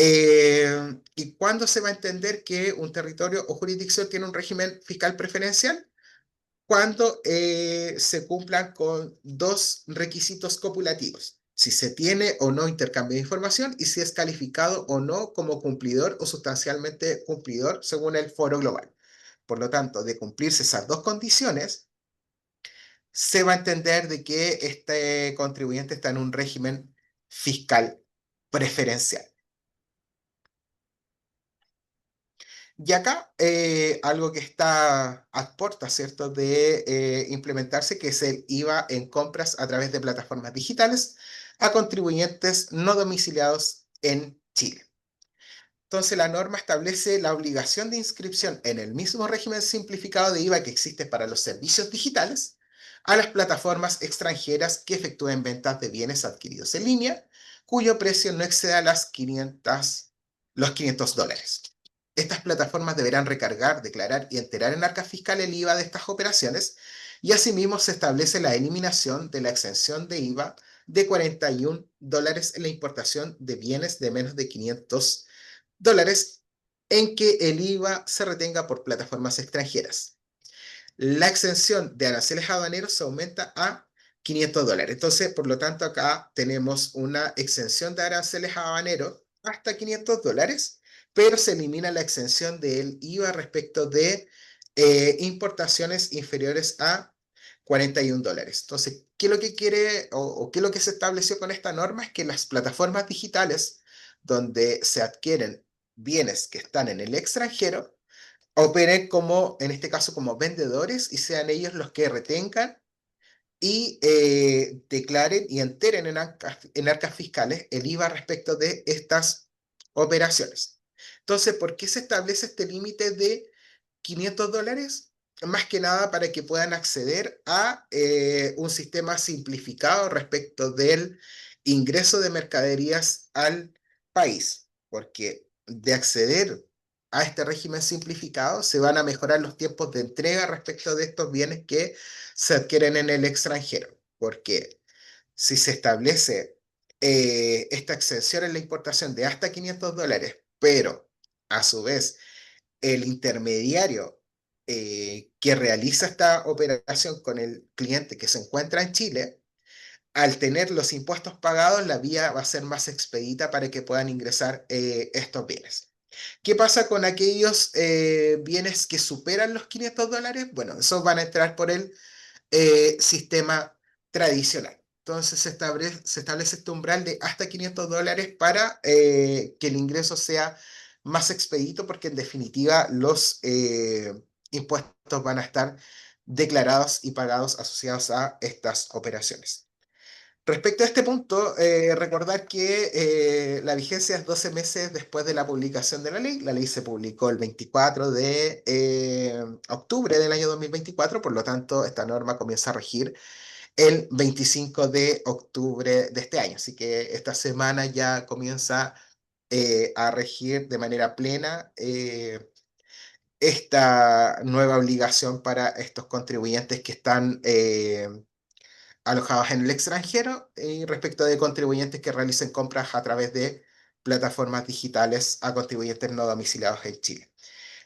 ¿Y cuándo se va a entender que un territorio o jurisdicción tiene un régimen fiscal preferencial? Cuando se cumplan con dos requisitos copulativos. Si se tiene o no intercambio de información y si es calificado o no como cumplidor o sustancialmente cumplidor según el Foro Global. Por lo tanto, de cumplirse esas dos condiciones, se va a entender de que este contribuyente está en un régimen fiscal preferencial. Y acá algo que está a puertas, ¿cierto?, de implementarse, que es el IVA en compras a través de plataformas digitales a contribuyentes no domiciliados en Chile. Entonces, la norma establece la obligación de inscripción en el mismo régimen simplificado de IVA que existe para los servicios digitales a las plataformas extranjeras que efectúen ventas de bienes adquiridos en línea, cuyo precio no exceda los $500. Estas plataformas deberán recargar, declarar y enterar en arcas fiscales el IVA de estas operaciones y asimismo se establece la eliminación de la exención de IVA de $41 en la importación de bienes de menos de $500 en que el IVA se retenga por plataformas extranjeras. La exención de aranceles aduaneros se aumenta a $500. Entonces, por lo tanto, acá tenemos una exención de aranceles aduaneros hasta $500, pero se elimina la exención del IVA respecto de importaciones inferiores a $41. Entonces, ¿qué es lo que quiere o qué es lo que se estableció con esta norma? Es que las plataformas digitales donde se adquieren bienes que están en el extranjero, operen como, en este caso, como vendedores y sean ellos los que retengan y declaren y enteren en arcas fiscales el IVA respecto de estas operaciones. Entonces, ¿por qué se establece este límite de $500? más que nada para que puedan acceder a un sistema simplificado respecto del ingreso de mercaderías al país, porque de acceder a este régimen simplificado se van a mejorar los tiempos de entrega respecto de estos bienes que se adquieren en el extranjero, porque si se establece esta exención en la importación de hasta $500, pero a su vez el intermediario que realiza esta operación con el cliente que se encuentra en Chile, al tener los impuestos pagados, la vía va a ser más expedita para que puedan ingresar estos bienes. ¿Qué pasa con aquellos bienes que superan los $500? Bueno, esos van a entrar por el sistema tradicional. Entonces se establece este umbral de hasta $500 para que el ingreso sea más expedito, porque en definitiva los impuestos van a estar declarados y pagados asociados a estas operaciones. Respecto a este punto, recordar que la vigencia es 12 meses después de la publicación de la ley. La ley se publicó el 24 de octubre del año 2024, por lo tanto, esta norma comienza a regir el 25 de octubre de este año. Así que esta semana ya comienza a regir de manera plena esta nueva obligación para estos contribuyentes que están alojados en el extranjero, y respecto de contribuyentes que realicen compras a través de plataformas digitales a contribuyentes no domiciliados en Chile.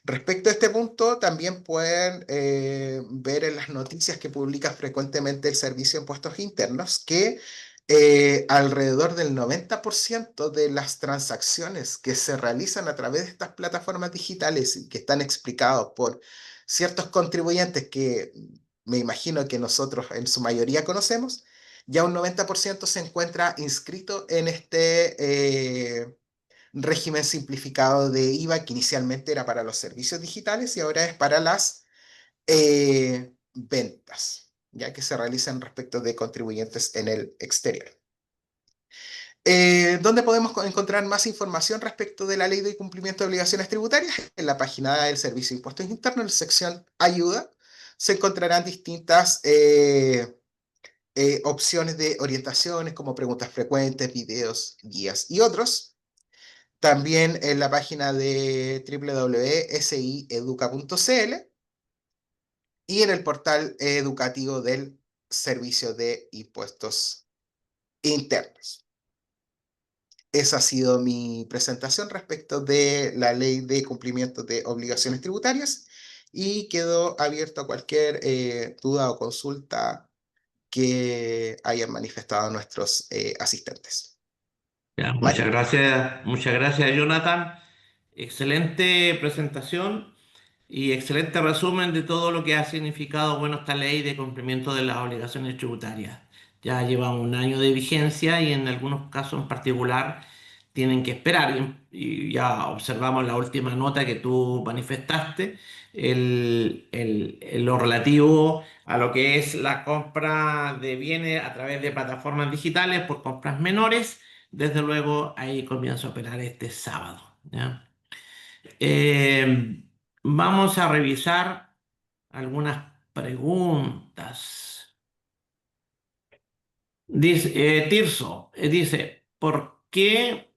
Respecto a este punto, también pueden ver en las noticias que publica frecuentemente el Servicio de Impuestos Internos que alrededor del 90% de las transacciones que se realizan a través de estas plataformas digitales y que están explicados por ciertos contribuyentes que me imagino que nosotros en su mayoría conocemos, ya un 90% se encuentra inscrito en este régimen simplificado de IVA que inicialmente era para los servicios digitales y ahora es para las ventas, ya que se realizan respecto de contribuyentes en el exterior. ¿Dónde podemos encontrar más información respecto de la ley de cumplimiento de obligaciones tributarias? En la página del Servicio de Impuestos Internos, en la sección Ayuda, se encontrarán distintas opciones de orientaciones como preguntas frecuentes, videos, guías y otros. También en la página de www.sieduca.cl y en el portal educativo del Servicio de Impuestos Internos. Esa ha sido mi presentación respecto de la ley de cumplimiento de obligaciones tributarias y quedo abierto a cualquier duda o consulta que hayan manifestado nuestros asistentes. Ya, ¿Vale? muchas gracias, Jonathan. Excelente presentación y excelente resumen de todo lo que ha significado, bueno, esta ley de cumplimiento de las obligaciones tributarias. Ya lleva un año de vigencia y en algunos casos en particular tienen que esperar. Y ya observamos la última nota que tú manifestaste, lo relativo a lo que es la compra de bienes a través de plataformas digitales por compras menores. Desde luego, ahí comienza a operar este sábado. ¿Ya? Eh, Vamos a revisar algunas preguntas. Dice, Tirso, dice, ¿por qué?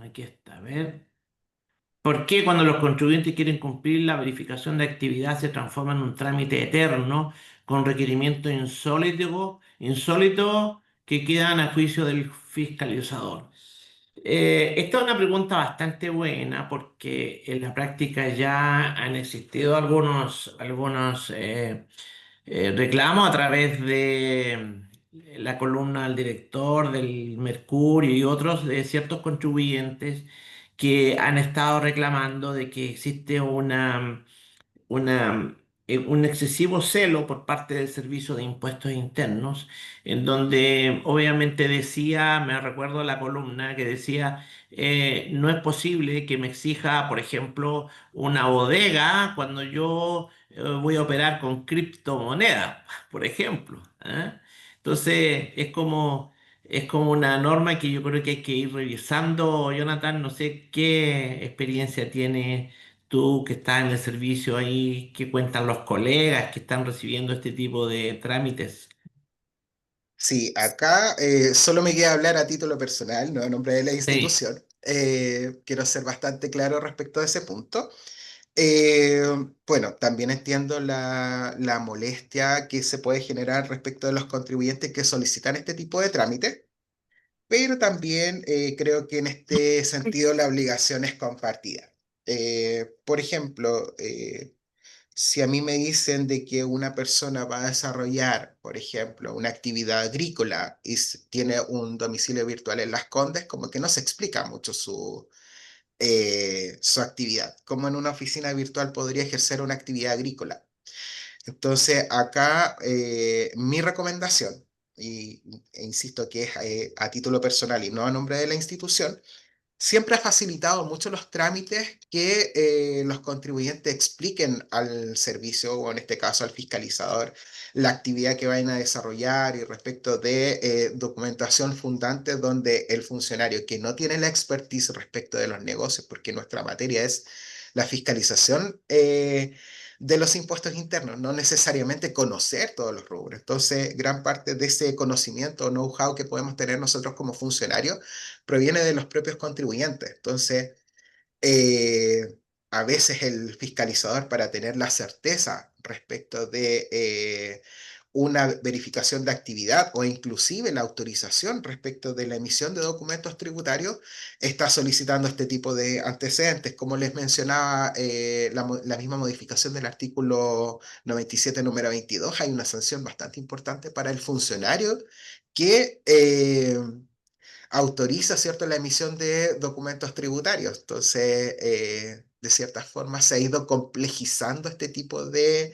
Aquí está, a ver. ¿Por qué cuando los contribuyentes quieren cumplir la verificación de actividad se transforma en un trámite eterno con requerimientos insólitos que quedan a juicio del fiscalizador? Esta es una pregunta bastante buena porque en la práctica ya han existido algunos reclamos a través de la columna del director del Mercurio y otros de ciertos contribuyentes que han estado reclamando de que existe un excesivo celo por parte del Servicio de Impuestos Internos, en donde obviamente decía, me recuerdo la columna que decía, no es posible que me exija, por ejemplo, una bodega cuando yo voy a operar con criptomonedas, por ejemplo. ¿Eh? Entonces, es como una norma que yo creo que hay que ir revisando. Jonathan, no sé qué experiencia tiene Tú que estás en el servicio ahí, ¿qué cuentan los colegas que están recibiendo este tipo de trámites? Sí, acá solo me queda hablar a título personal, no a nombre de la Sí. institución. Quiero ser bastante claro respecto a ese punto. Eh, bueno, también entiendo la molestia que se puede generar respecto de los contribuyentes que solicitan este tipo de trámite, pero también creo que en este sentido la obligación es compartida. Por ejemplo, si a mí me dicen de que una persona va a desarrollar, por ejemplo, una actividad agrícola y tiene un domicilio virtual en Las Condes, como que no se explica mucho su actividad, como en una oficina virtual podría ejercer una actividad agrícola. Entonces, acá mi recomendación, e insisto que es a título personal y no a nombre de la institución, siempre ha facilitado mucho los trámites que los contribuyentes expliquen al servicio, o en este caso al fiscalizador, la actividad que vayan a desarrollar y respecto de documentación fundante donde el funcionario que no tiene la expertise respecto de los negocios, porque nuestra materia es la fiscalización de los impuestos internos, no necesariamente conocer todos los rubros. Entonces, gran parte de ese conocimiento o know-how que podemos tener nosotros como funcionarios proviene de los propios contribuyentes. Entonces, eh, a veces el fiscalizador, para tener la certeza respecto de una verificación de actividad o inclusive la autorización respecto de la emisión de documentos tributarios, está solicitando este tipo de antecedentes. Como les mencionaba, la misma modificación del artículo 97, número 22, hay una sanción bastante importante para el funcionario que autoriza, ¿cierto?, la emisión de documentos tributarios. Entonces, de cierta forma, se ha ido complejizando este tipo de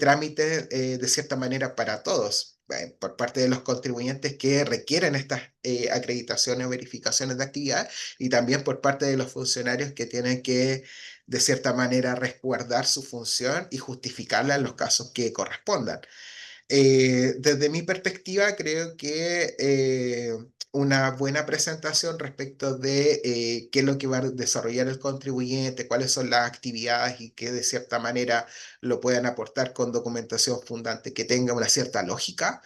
trámites, de cierta manera, para todos. Por parte de los contribuyentes que requieren estas acreditaciones o verificaciones de actividad y también por parte de los funcionarios que tienen que, de cierta manera, resguardar su función y justificarla en los casos que correspondan. Desde mi perspectiva, creo que una buena presentación respecto de qué es lo que va a desarrollar el contribuyente, cuáles son las actividades y que de cierta manera lo puedan aportar con documentación fundante que tenga una cierta lógica,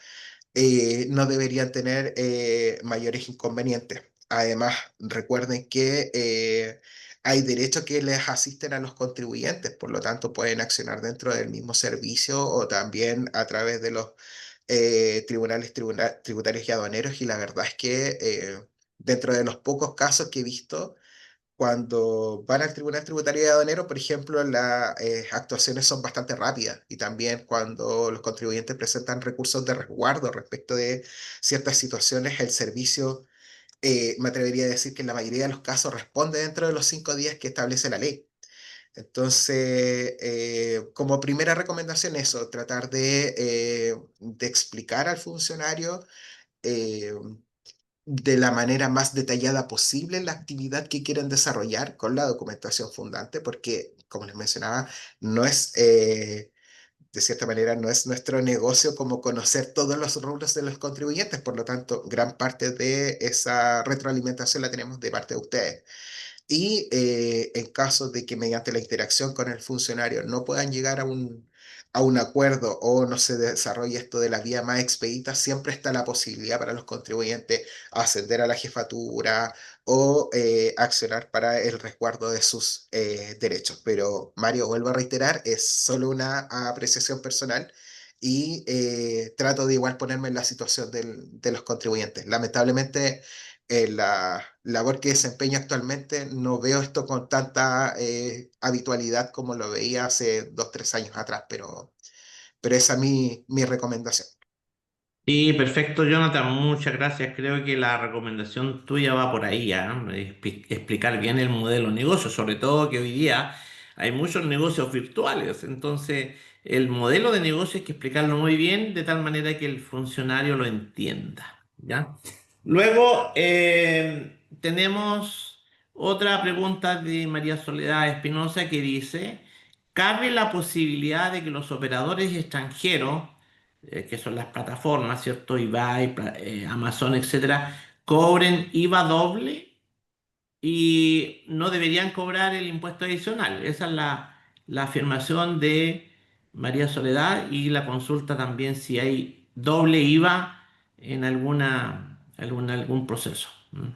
no deberían tener mayores inconvenientes. Además, recuerden que hay derechos que les asisten a los contribuyentes, por lo tanto pueden accionar dentro del mismo servicio o también a través de los tributarios y aduaneros. Y la verdad es que dentro de los pocos casos que he visto, cuando van al Tribunal Tributario y Aduanero, por ejemplo, las actuaciones son bastante rápidas y también cuando los contribuyentes presentan recursos de resguardo respecto de ciertas situaciones, el servicio, me atrevería a decir que en la mayoría de los casos responde dentro de los 5 días que establece la ley. Entonces, como primera recomendación, eso, tratar de explicar al funcionario eh, de la manera más detallada posible la actividad que quieren desarrollar con la documentación fundante, porque, como les mencionaba, no es, de cierta manera, no es nuestro negocio como conocer todos los rubros de los contribuyentes, por lo tanto, gran parte de esa retroalimentación la tenemos de parte de ustedes. Y en caso de que mediante la interacción con el funcionario no puedan llegar a un acuerdo o no se desarrolle esto de la vía más expedita, siempre está la posibilidad para los contribuyentes ascender a la jefatura o accionar para el resguardo de sus derechos. Pero Mario, vuelvo a reiterar, es solo una apreciación personal y trato de igual ponerme en la situación de los contribuyentes. Lamentablemente, en la labor que desempeño actualmente, no veo esto con tanta habitualidad como lo veía hace 2, 3 años atrás, pero esa es mi recomendación. Sí, perfecto, Jonathan, muchas gracias. Creo que la recomendación tuya va por ahí, ¿ah? Explicar bien el modelo de negocio, sobre todo que hoy día hay muchos negocios virtuales, entonces el modelo de negocio hay que explicarlo muy bien de tal manera que el funcionario lo entienda, ¿ya? Luego tenemos otra pregunta de María Soledad Espinosa que dice, ¿cabe la posibilidad de que los operadores extranjeros que son las plataformas, ¿cierto? eBay, Amazon, etcétera, cobren IVA doble? y no deberían cobrar el impuesto adicional. Esa es la afirmación de María Soledad y la consulta también si hay doble IVA en algún proceso. ¿Mm?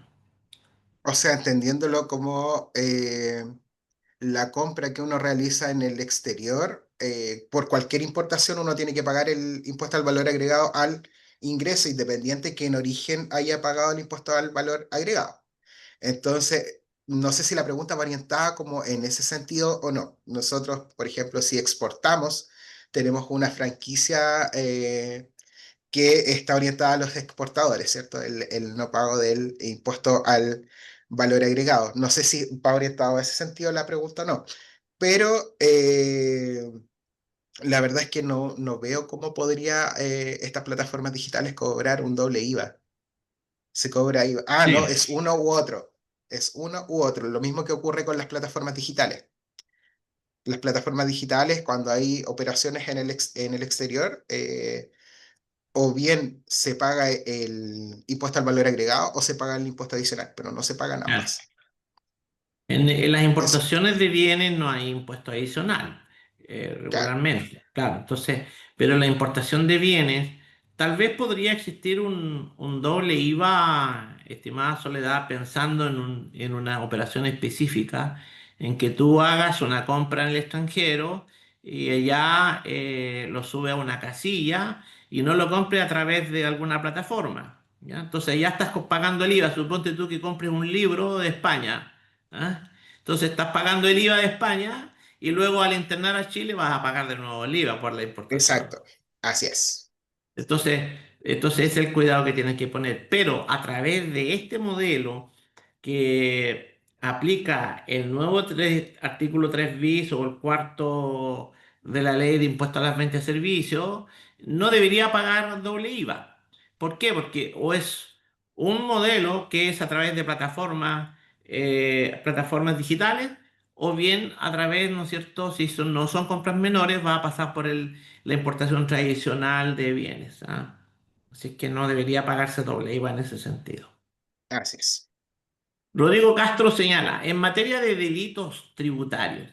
O sea, entendiéndolo como la compra que uno realiza en el exterior, por cualquier importación uno tiene que pagar el impuesto al valor agregado al ingreso, independiente que en origen haya pagado el impuesto al valor agregado. Entonces, no sé si la pregunta va orientada como en ese sentido o no. Nosotros, por ejemplo, si exportamos, tenemos una franquicia que está orientada a los exportadores, ¿cierto? El no pago del impuesto al valor agregado. No sé si va orientado a ese sentido la pregunta o no, pero la verdad es que no veo cómo podría estas plataformas digitales cobrar un doble IVA. Se cobra IVA. Ah, no, Sí. es uno u otro. Es uno u otro. Lo mismo que ocurre con las plataformas digitales. Las plataformas digitales, cuando hay operaciones en el exterior, o bien se paga el impuesto al valor agregado o se paga el impuesto adicional, pero no se pagan Claro. ambas. En las Eso, importaciones de bienes no hay impuesto adicional, claro, regularmente, claro. Entonces, pero en la importación de bienes, tal vez podría existir un doble IVA, estimada Soledad, pensando en una operación específica, en que tú hagas una compra en el extranjero y ella lo sube a una casilla y no lo compre a través de alguna plataforma. ¿Ya? Entonces ya estás pagando el IVA. Suponte tú que compres un libro de España. ¿Ah? Entonces estás pagando el IVA de España y luego al internar a Chile vas a pagar de nuevo el IVA por la importación. exacto. Así es. Entonces ese es el cuidado que tienes que poner. Pero a través de este modelo que aplica el nuevo artículo 3 bis o el cuarto de la ley de impuesto a las ventas y servicios, no debería pagar doble IVA. ¿Por qué? Porque o es un modelo que es a través de plataformas digitales, o bien a través, ¿no es cierto? Si no son compras menores, va a pasar por la importación tradicional de bienes. ¿Ah? Así que no debería pagarse doble IVA en ese sentido. Así es. Rodrigo Castro señala, en materia de delitos tributarios,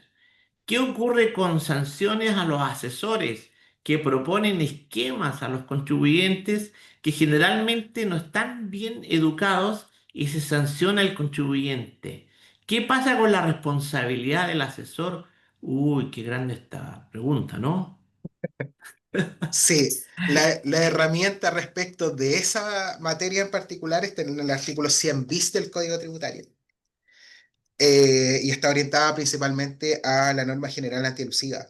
¿qué ocurre con sanciones a los asesores que proponen esquemas a los contribuyentes que generalmente no están bien educados y se sanciona al contribuyente? ¿Qué pasa con la responsabilidad del asesor? Uy, qué grande esta pregunta, ¿no? Sí, la herramienta respecto de esa materia en particular está en el artículo 100 bis del Código Tributario. Y está orientada principalmente a la norma general antielusiva.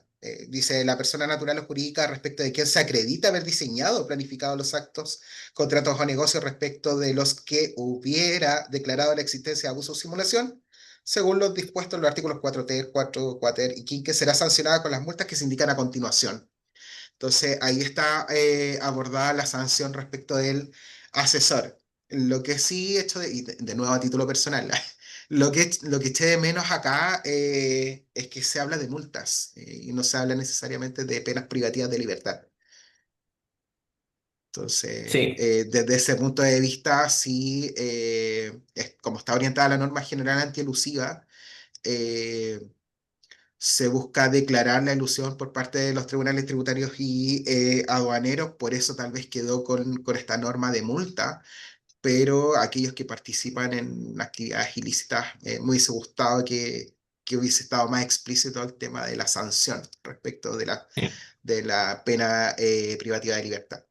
Dice la persona natural o jurídica respecto de quién se acredita haber diseñado o planificado los actos, contratos o negocios respecto de los que hubiera declarado la existencia de abuso o simulación, según los dispuestos en los artículos 4 4 4 y 15, será sancionada con las multas que se indican a continuación. Entonces, ahí está abordada la sanción respecto del asesor. Lo que sí he hecho, y de nuevo a título personal, lo que eché de menos acá es que se habla de multas y no se habla necesariamente de penas privativas de libertad. Entonces, Sí, desde ese punto de vista, sí, como está orientada la norma general antielusiva, eh, se busca declarar la elusión por parte de los tribunales tributarios y aduaneros, por eso tal vez quedó con esta norma de multa, pero aquellos que participan en actividades ilícitas, me hubiese gustado que hubiese estado más explícito el tema de la sanción respecto sí. de la pena privativa de libertad.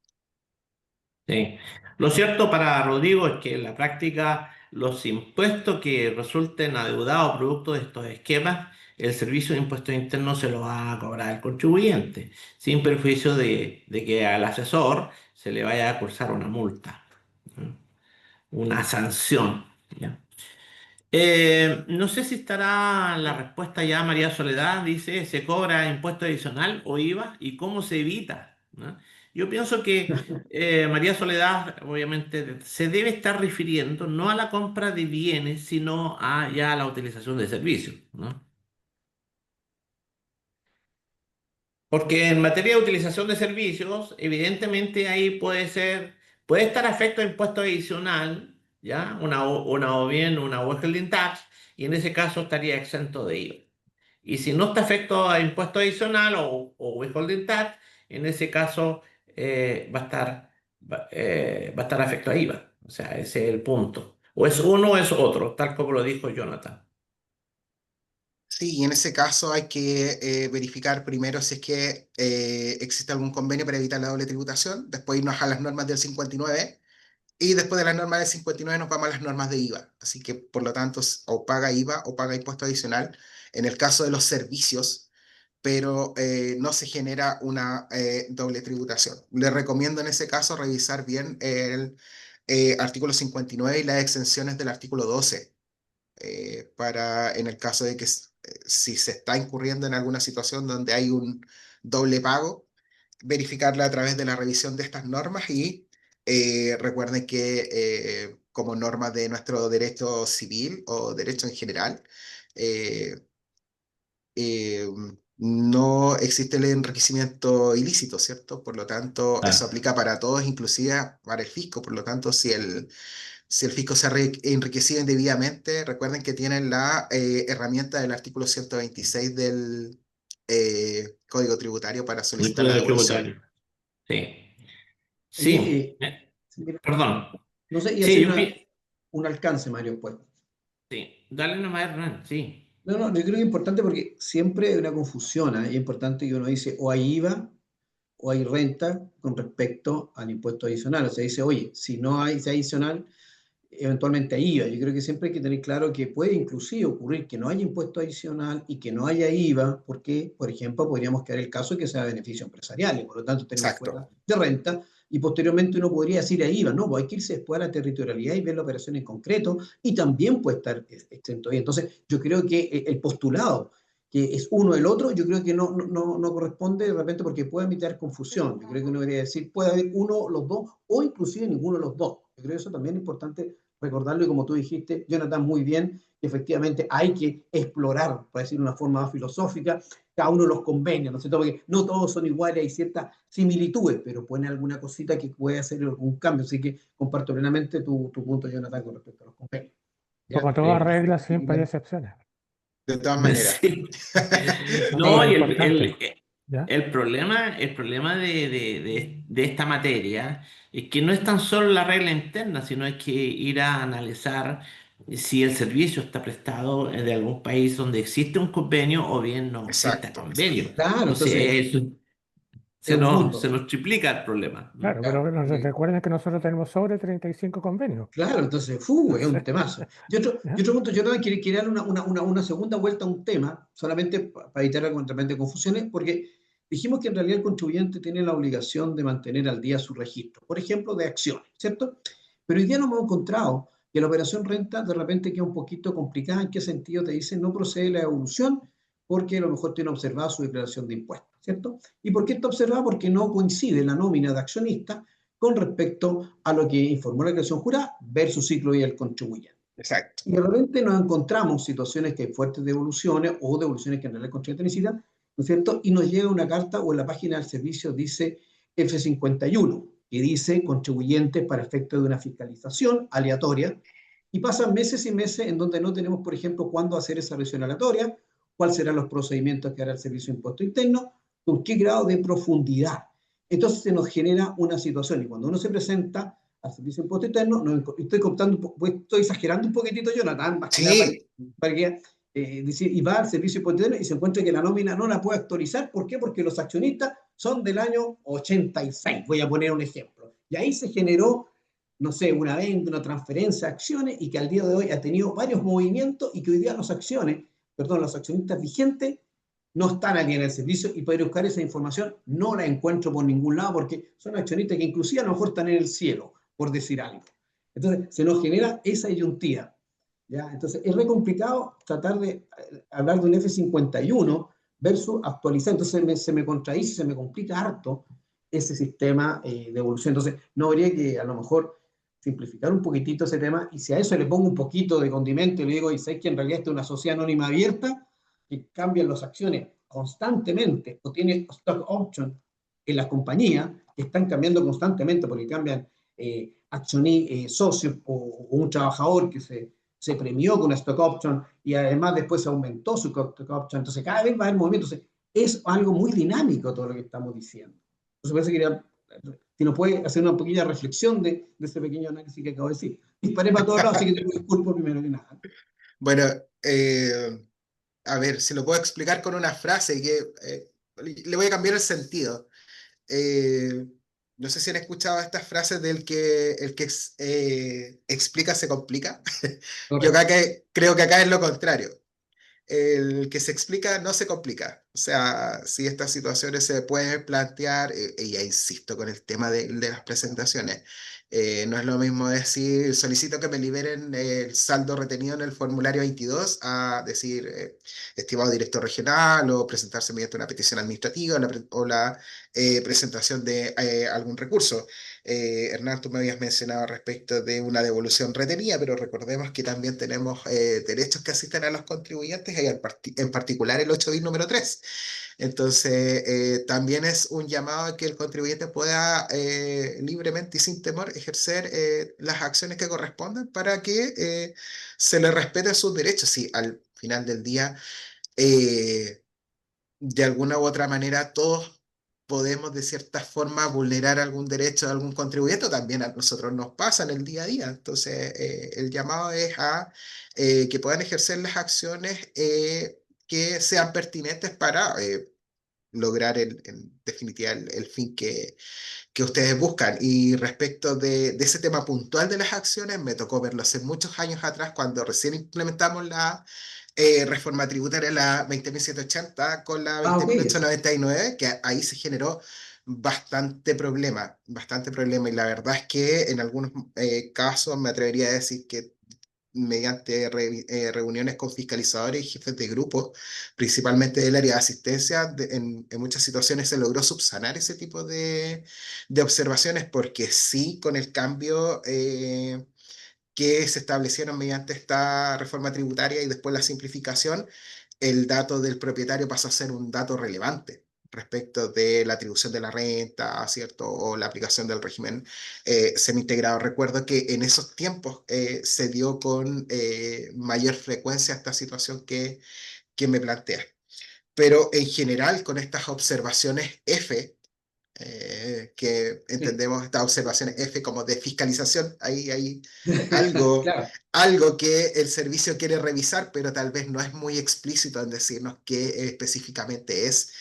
Sí. Lo cierto para Rodrigo es que en la práctica los impuestos que resulten adeudados producto de estos esquemas, el Servicio de Impuestos Internos se los va a cobrar al contribuyente, sin perjuicio de que al asesor se le vaya a cursar una multa, ¿no? Una sanción. ¿Ya? No sé si estará la respuesta ya, María Soledad. Dice, ¿se cobra impuesto adicional o IVA? ¿Y cómo se evita? ¿No? Yo pienso que María Soledad, obviamente, se debe estar refiriendo no a la compra de bienes, sino a ya la utilización de servicios, ¿no? Porque en materia de utilización de servicios, evidentemente ahí puede estar afecto a impuesto adicional, ¿ya? Una withholding tax, y en ese caso estaría exento de IVA. Y si no está afecto a impuesto adicional o withholding tax, en ese caso va a estar afecto a IVA. O sea, ese es el punto. O es uno o es otro, tal como lo dijo Jonathan. Sí, y en ese caso hay que verificar primero si es que existe algún convenio para evitar la doble tributación, después irnos a las normas del 59 y después de las normas del 59 nos vamos a las normas de IVA. Así que, por lo tanto, o paga IVA o paga impuesto adicional en el caso de los servicios, pero no se genera una doble tributación. Le recomiendo en ese caso revisar bien el artículo 59 y las exenciones del artículo 12 para en el caso de que si se está incurriendo en alguna situación donde hay un doble pago, verificarla a través de la revisión de estas normas y recuerden que como norma de nuestro derecho civil o derecho en general, eh, eh, no existe el enriquecimiento ilícito, ¿cierto? Por lo tanto, eso Ah, aplica para todos, inclusive para el fisco. Por lo tanto, si el fisco se ha enriquecido indebidamente, recuerden que tienen la herramienta del artículo 126 del Código Tributario para el solicitar la código devolución. tributario. Sí. Oye, Sí. sí, mira, Perdón. no sé, y Sí, hacer yo un alcance, Mario, pues. sí. Dale nomás, Hernán. Sí. No, no, yo creo que es importante porque siempre hay una confusión, ¿eh? Y es importante que uno dice o hay IVA o hay renta con respecto al impuesto adicional. O sea, dice, oye, si no hay ese adicional, eventualmente hay IVA. Yo creo que siempre hay que tener claro que puede inclusive ocurrir que no haya impuesto adicional y que no haya IVA, porque, por ejemplo, podríamos quedar el caso de que sea beneficio empresarial y por lo tanto tenemos Exacto. fuera de renta y posteriormente uno podría decir a IVA, no, pues hay que irse después a la territorialidad y ver la operación en concreto y también puede estar exento ahí. Entonces, yo creo que el postulado que es uno el otro, yo creo que no corresponde de repente porque puede evitar confusión. Yo creo que uno debería decir, puede haber uno, los dos, o inclusive ninguno de los dos. Yo creo que eso también es importante recordarlo y como tú dijiste, Jonathan, muy bien, que efectivamente hay que explorar, para decir de una forma más filosófica, cada uno de los convenios, ¿no es cierto? Porque no todos son iguales, hay ciertas similitudes, pero pone alguna cosita que puede hacer algún cambio. Así que comparto plenamente tu punto, Jonathan, con respecto a los convenios. ¿Ya? Como todas Sí. reglas, siempre hay excepciones. De todas maneras. Sí. Eso No, es y importante. ¿Ya? el problema de esta materia es que no es tan solo la regla interna, sino hay que ir a analizar si el servicio está prestado de algún país donde existe un convenio o bien no existe Exacto. convenio. Claro, Entonces, entonces eso es un se mundo. nos triplica el problema, ¿no? Claro, Claro. pero recuerden que nosotros tenemos sobre 35 convenios. Claro, entonces, es un Entonces, temazo. Y ¿ya? otro punto, yo también quería darle una segunda vuelta a un tema, solamente para evitar de repente confusiones, porque dijimos que en realidad el contribuyente tiene la obligación de mantener al día su registro, por ejemplo, de acciones, ¿cierto? Pero hoy día nos hemos encontrado que la operación renta de repente queda un poquito complicada. ¿En qué sentido? Te dice no procede la evolución porque a lo mejor tiene observada su declaración de impuestos, ¿cierto? ¿Y por qué está observada? Porque no coincide la nómina de accionista con respecto a lo que informó la declaración jurada versus ciclo y el contribuyente. Exacto. Y de repente nos encontramos situaciones que hay fuertes devoluciones o devoluciones que en realidad el contribuyente necesita, ¿no es cierto? Y nos llega una carta o en la página del servicio dice F51, que dice contribuyentes para efecto de una fiscalización aleatoria, y pasan meses y meses en donde no tenemos, por ejemplo, cuándo hacer esa revisión aleatoria, cuáles serán los procedimientos que hará el Servicio de Impuesto Interno, con qué grado de profundidad. Entonces se nos genera una situación y cuando uno se presenta al Servicio de Impuesto Interno, estoy contando, pues, estoy exagerando un poquitito, Jonathan, más que nada Sí, para que decir, y va al Servicio de Impuesto Interno y se encuentra que la nómina no la puede actualizar. ¿Por qué? Porque los accionistas son del año 86, voy a poner un ejemplo. Y ahí se generó, no sé, una venta, una transferencia de acciones y que al día de hoy ha tenido varios movimientos y que hoy día los accionistas vigentes no están aquí en el servicio y para buscar esa información no la encuentro por ningún lado porque son accionistas que inclusive a lo mejor están en el cielo, por decir algo. Entonces se nos genera esa disyuntiva. ¿Ya? Entonces es re complicado tratar de hablar de un F51 versus actualizar. Entonces se me contradice, se me complica harto ese sistema de evolución. Entonces no habría que a lo mejor simplificar un poquitito ese tema y si a eso le pongo un poquito de condimento y le digo, y sabes que en realidad esta es una sociedad anónima abierta, que cambian las acciones constantemente o tiene stock option en las compañías que están cambiando constantemente porque cambian socio o un trabajador que se premió con una stock option y además después aumentó su stock option. Entonces, cada vez va a haber movimiento. Entonces, es algo muy dinámico todo lo que estamos diciendo. Entonces, parece que si nos puede hacer una pequeña reflexión de ese pequeño análisis que acabo de decir. Disparé para todos lados, así que te disculpo primero que nada. Bueno, a ver, si lo puedo explicar con una frase que le voy a cambiar el sentido. Eh, no sé si han escuchado estas frases del que el que explica se complica. Yo Correcto. acá creo que acá es lo contrario. El que se explica no se complica. O sea, si estas situaciones se pueden plantear, y ya insisto con el tema de las presentaciones, no es lo mismo decir solicito que me liberen el saldo retenido en el formulario 22 a decir estimado director regional o presentarse mediante una petición administrativa o la presentación de algún recurso. Hernán, tú me habías mencionado respecto de una devolución retenida, pero recordemos que también tenemos derechos que asisten a los contribuyentes, y en particular el 8 bis número 3. Entonces, también es un llamado a que el contribuyente pueda libremente y sin temor ejercer las acciones que correspondan para que se le respeten sus derechos. Y al final del día, eh, de alguna u otra manera todos podemos de cierta forma vulnerar algún derecho de algún contribuyente, o también a nosotros nos pasa en el día a día. Entonces, el llamado es a que puedan ejercer las acciones que sean pertinentes para lograr en definitiva el fin que ustedes buscan. Y respecto de ese tema puntual de las acciones, me tocó verlo hace muchos años atrás, cuando recién implementamos la reforma tributaria, la 20.780 con la Ah, ok. 20.899, que ahí se generó bastante problema, y la verdad es que en algunos casos me atrevería a decir que mediante reuniones con fiscalizadores y jefes de grupo, principalmente del área de asistencia, en muchas situaciones se logró subsanar ese tipo de observaciones, porque sí, con el cambio que se establecieron mediante esta reforma tributaria y después la simplificación, el dato del propietario pasó a ser un dato relevante respecto de la atribución de la renta, ¿cierto? O la aplicación del régimen semi-integrado. Recuerdo que en esos tiempos se dio con mayor frecuencia esta situación que me plantea. Pero en general, con estas observaciones F, que Sí. entendemos estas observaciones F como de fiscalización, ahí hay algo, Claro. algo que el servicio quiere revisar, pero tal vez no es muy explícito en decirnos qué específicamente es.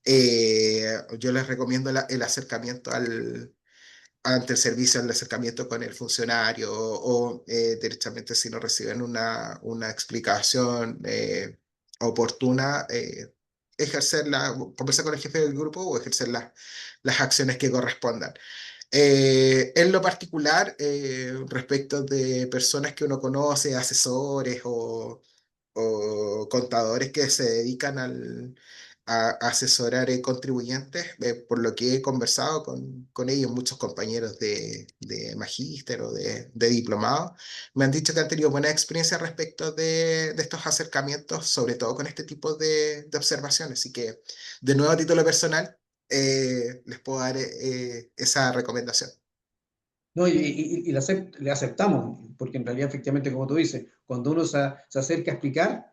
Yo les recomiendo el acercamiento ante el servicio, el acercamiento con el funcionario, o derechamente, si no reciben una explicación oportuna, ejercerla, conversar con el jefe del grupo o ejercer las acciones que correspondan. En lo particular, respecto de personas que uno conoce, asesores o contadores que se dedican a asesorar contribuyentes, por lo que he conversado con ellos, muchos compañeros de magíster o de diplomado, me han dicho que han tenido buena experiencia respecto de estos acercamientos, sobre todo con este tipo de observaciones. Así que, de nuevo, a título personal, les puedo dar esa recomendación. No, y le aceptamos, porque en realidad, efectivamente, como tú dices, cuando uno se acerca a explicar,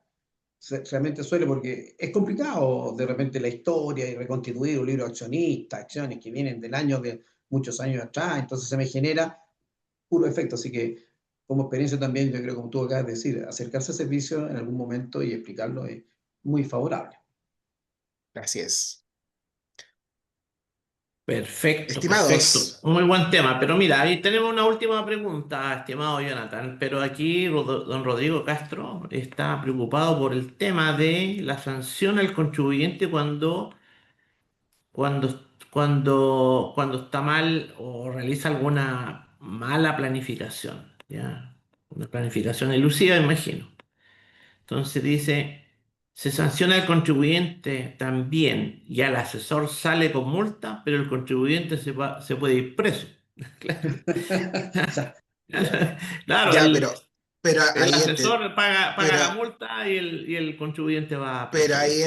realmente suele, porque es complicado de repente la historia y reconstituir un libro accionista, acciones que vienen del año de muchos años atrás, entonces se me genera puro efecto. Así que, como experiencia también, yo creo, como tú acabas de decir, acercarse al servicio en algún momento y explicarlo es muy favorable. Así es. Perfecto, perfecto. Estimados, Muy buen tema. Pero mira, ahí tenemos una última pregunta, estimado Jonathan. Pero aquí don Rodrigo Castro está preocupado por el tema de la sanción al contribuyente cuando está mal o realiza alguna mala planificación, ¿ya? Una planificación elusiva, imagino. Entonces dice, se sanciona al contribuyente también y al asesor sale con multa, pero el contribuyente se puede ir preso. Claro. O sea, ya, Claro, ya, pero pero El ahí, asesor paga pero la multa y el contribuyente va a Pero perseguir.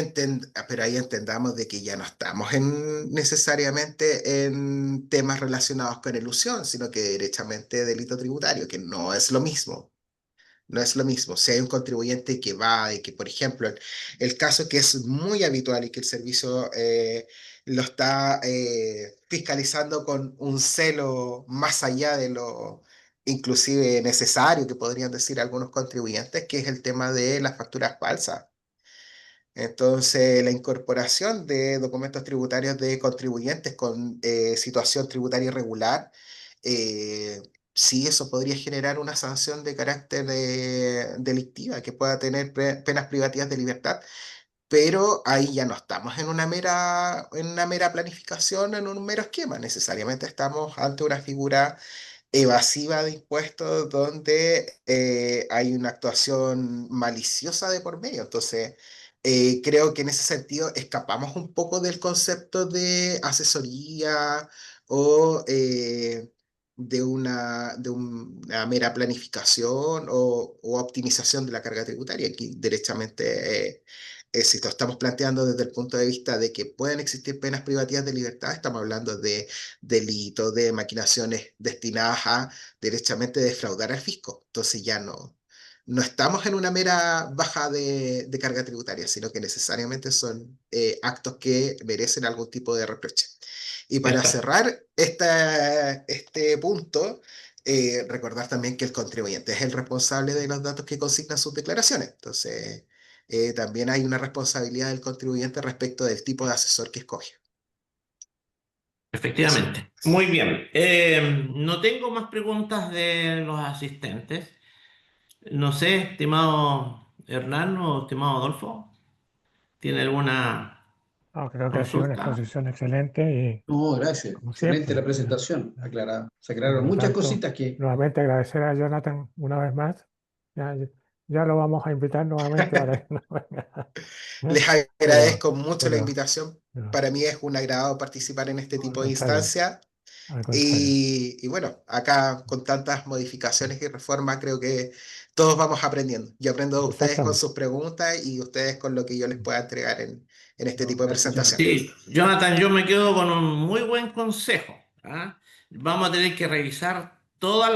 pero ahí entendamos de que ya no estamos necesariamente en temas relacionados con elusión, sino que derechamente delito tributario, que no es lo mismo. No es lo mismo. Si hay un contribuyente que va y que, por ejemplo, el caso que es muy habitual y que el servicio lo está fiscalizando con un celo más allá de lo inclusive necesario que podrían decir algunos contribuyentes, que es el tema de las facturas falsas. Entonces, la incorporación de documentos tributarios de contribuyentes con situación tributaria irregular, eh, sí, eso podría generar una sanción de carácter delictiva que pueda tener penas privativas de libertad, pero ahí ya no estamos en una mera planificación, en un mero esquema. Necesariamente estamos ante una figura evasiva de impuestos donde hay una actuación maliciosa de por medio. Entonces, creo que en ese sentido escapamos un poco del concepto de asesoría o de una mera planificación o optimización de la carga tributaria. Aquí, derechamente, si lo estamos planteando desde el punto de vista de que pueden existir penas privativas de libertad, estamos hablando de delitos, de maquinaciones destinadas a derechamente defraudar al fisco. Entonces ya no estamos en una mera baja de carga tributaria, sino que necesariamente son actos que merecen algún tipo de reproche. Y para Exacto. cerrar este punto, recordar también que el contribuyente es el responsable de los datos que consignan sus declaraciones. Entonces, también hay una responsabilidad del contribuyente respecto del tipo de asesor que escoge. Eso. Efectivamente. Muy bien. No tengo más preguntas de los asistentes. No sé, estimado Hernán o estimado Adolfo, ¿tiene alguna No, creo que ha sido una consulta? exposición excelente y, No, gracias. como Excelente la siempre, presentación. Se por aclararon lo muchas tanto, cositas que... nuevamente agradecer a Jonathan una vez más. Ya, ya lo vamos a invitar nuevamente para que nos venga. Les Pero, agradezco mucho la pero, invitación. pero, Para mí es un agrado participar en este No, al tipo de contrario. instancias. al contrario. Y bueno, acá con tantas modificaciones y reformas, creo que todos vamos aprendiendo. Yo aprendo de ustedes con Exactamente. sus preguntas y ustedes con lo que yo les pueda entregar en este No, tipo de gracias, presentaciones. Jonathan. Sí, Jonathan, yo me quedo con un muy buen consejo. ¿Ah? Vamos a tener que revisar todos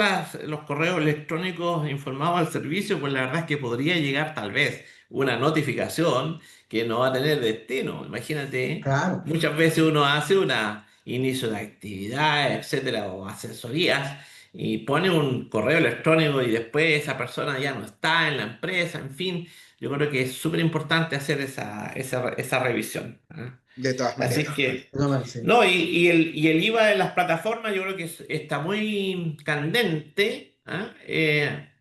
los correos electrónicos informados al servicio, pues la verdad es que podría llegar tal vez una notificación que no va a tener destino. Imagínate, Claro. muchas veces uno hace una inicio de actividad, etcétera, o asesorías, y pone un correo electrónico y después esa persona ya no está en la empresa, en fin. Yo creo que es súper importante hacer esa revisión. ¿Ah? De todas Así maneras. que, No, mal, sí. no, y el IVA de las plataformas yo creo que está muy candente, ¿ah?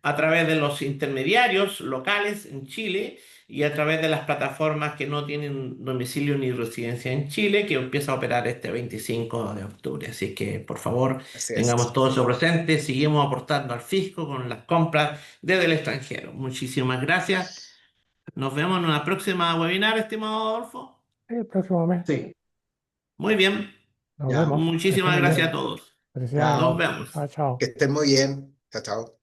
A través de los intermediarios locales en Chile y a través de las plataformas que no tienen domicilio ni residencia en Chile, que empieza a operar este 25 de octubre. Así que, por favor, Así tengamos es. todo eso presente, seguimos aportando al fisco con las compras desde el extranjero. Muchísimas gracias. Nos vemos en una próxima webinar, estimado Adolfo. El próximo mes Sí, Muy bien. nos ya. vemos. Que estén Muchísimas muy gracias a bien. todos. Felicidades. Nos Chao. vemos. Chao, chao. Que estén muy bien. Chao, chao.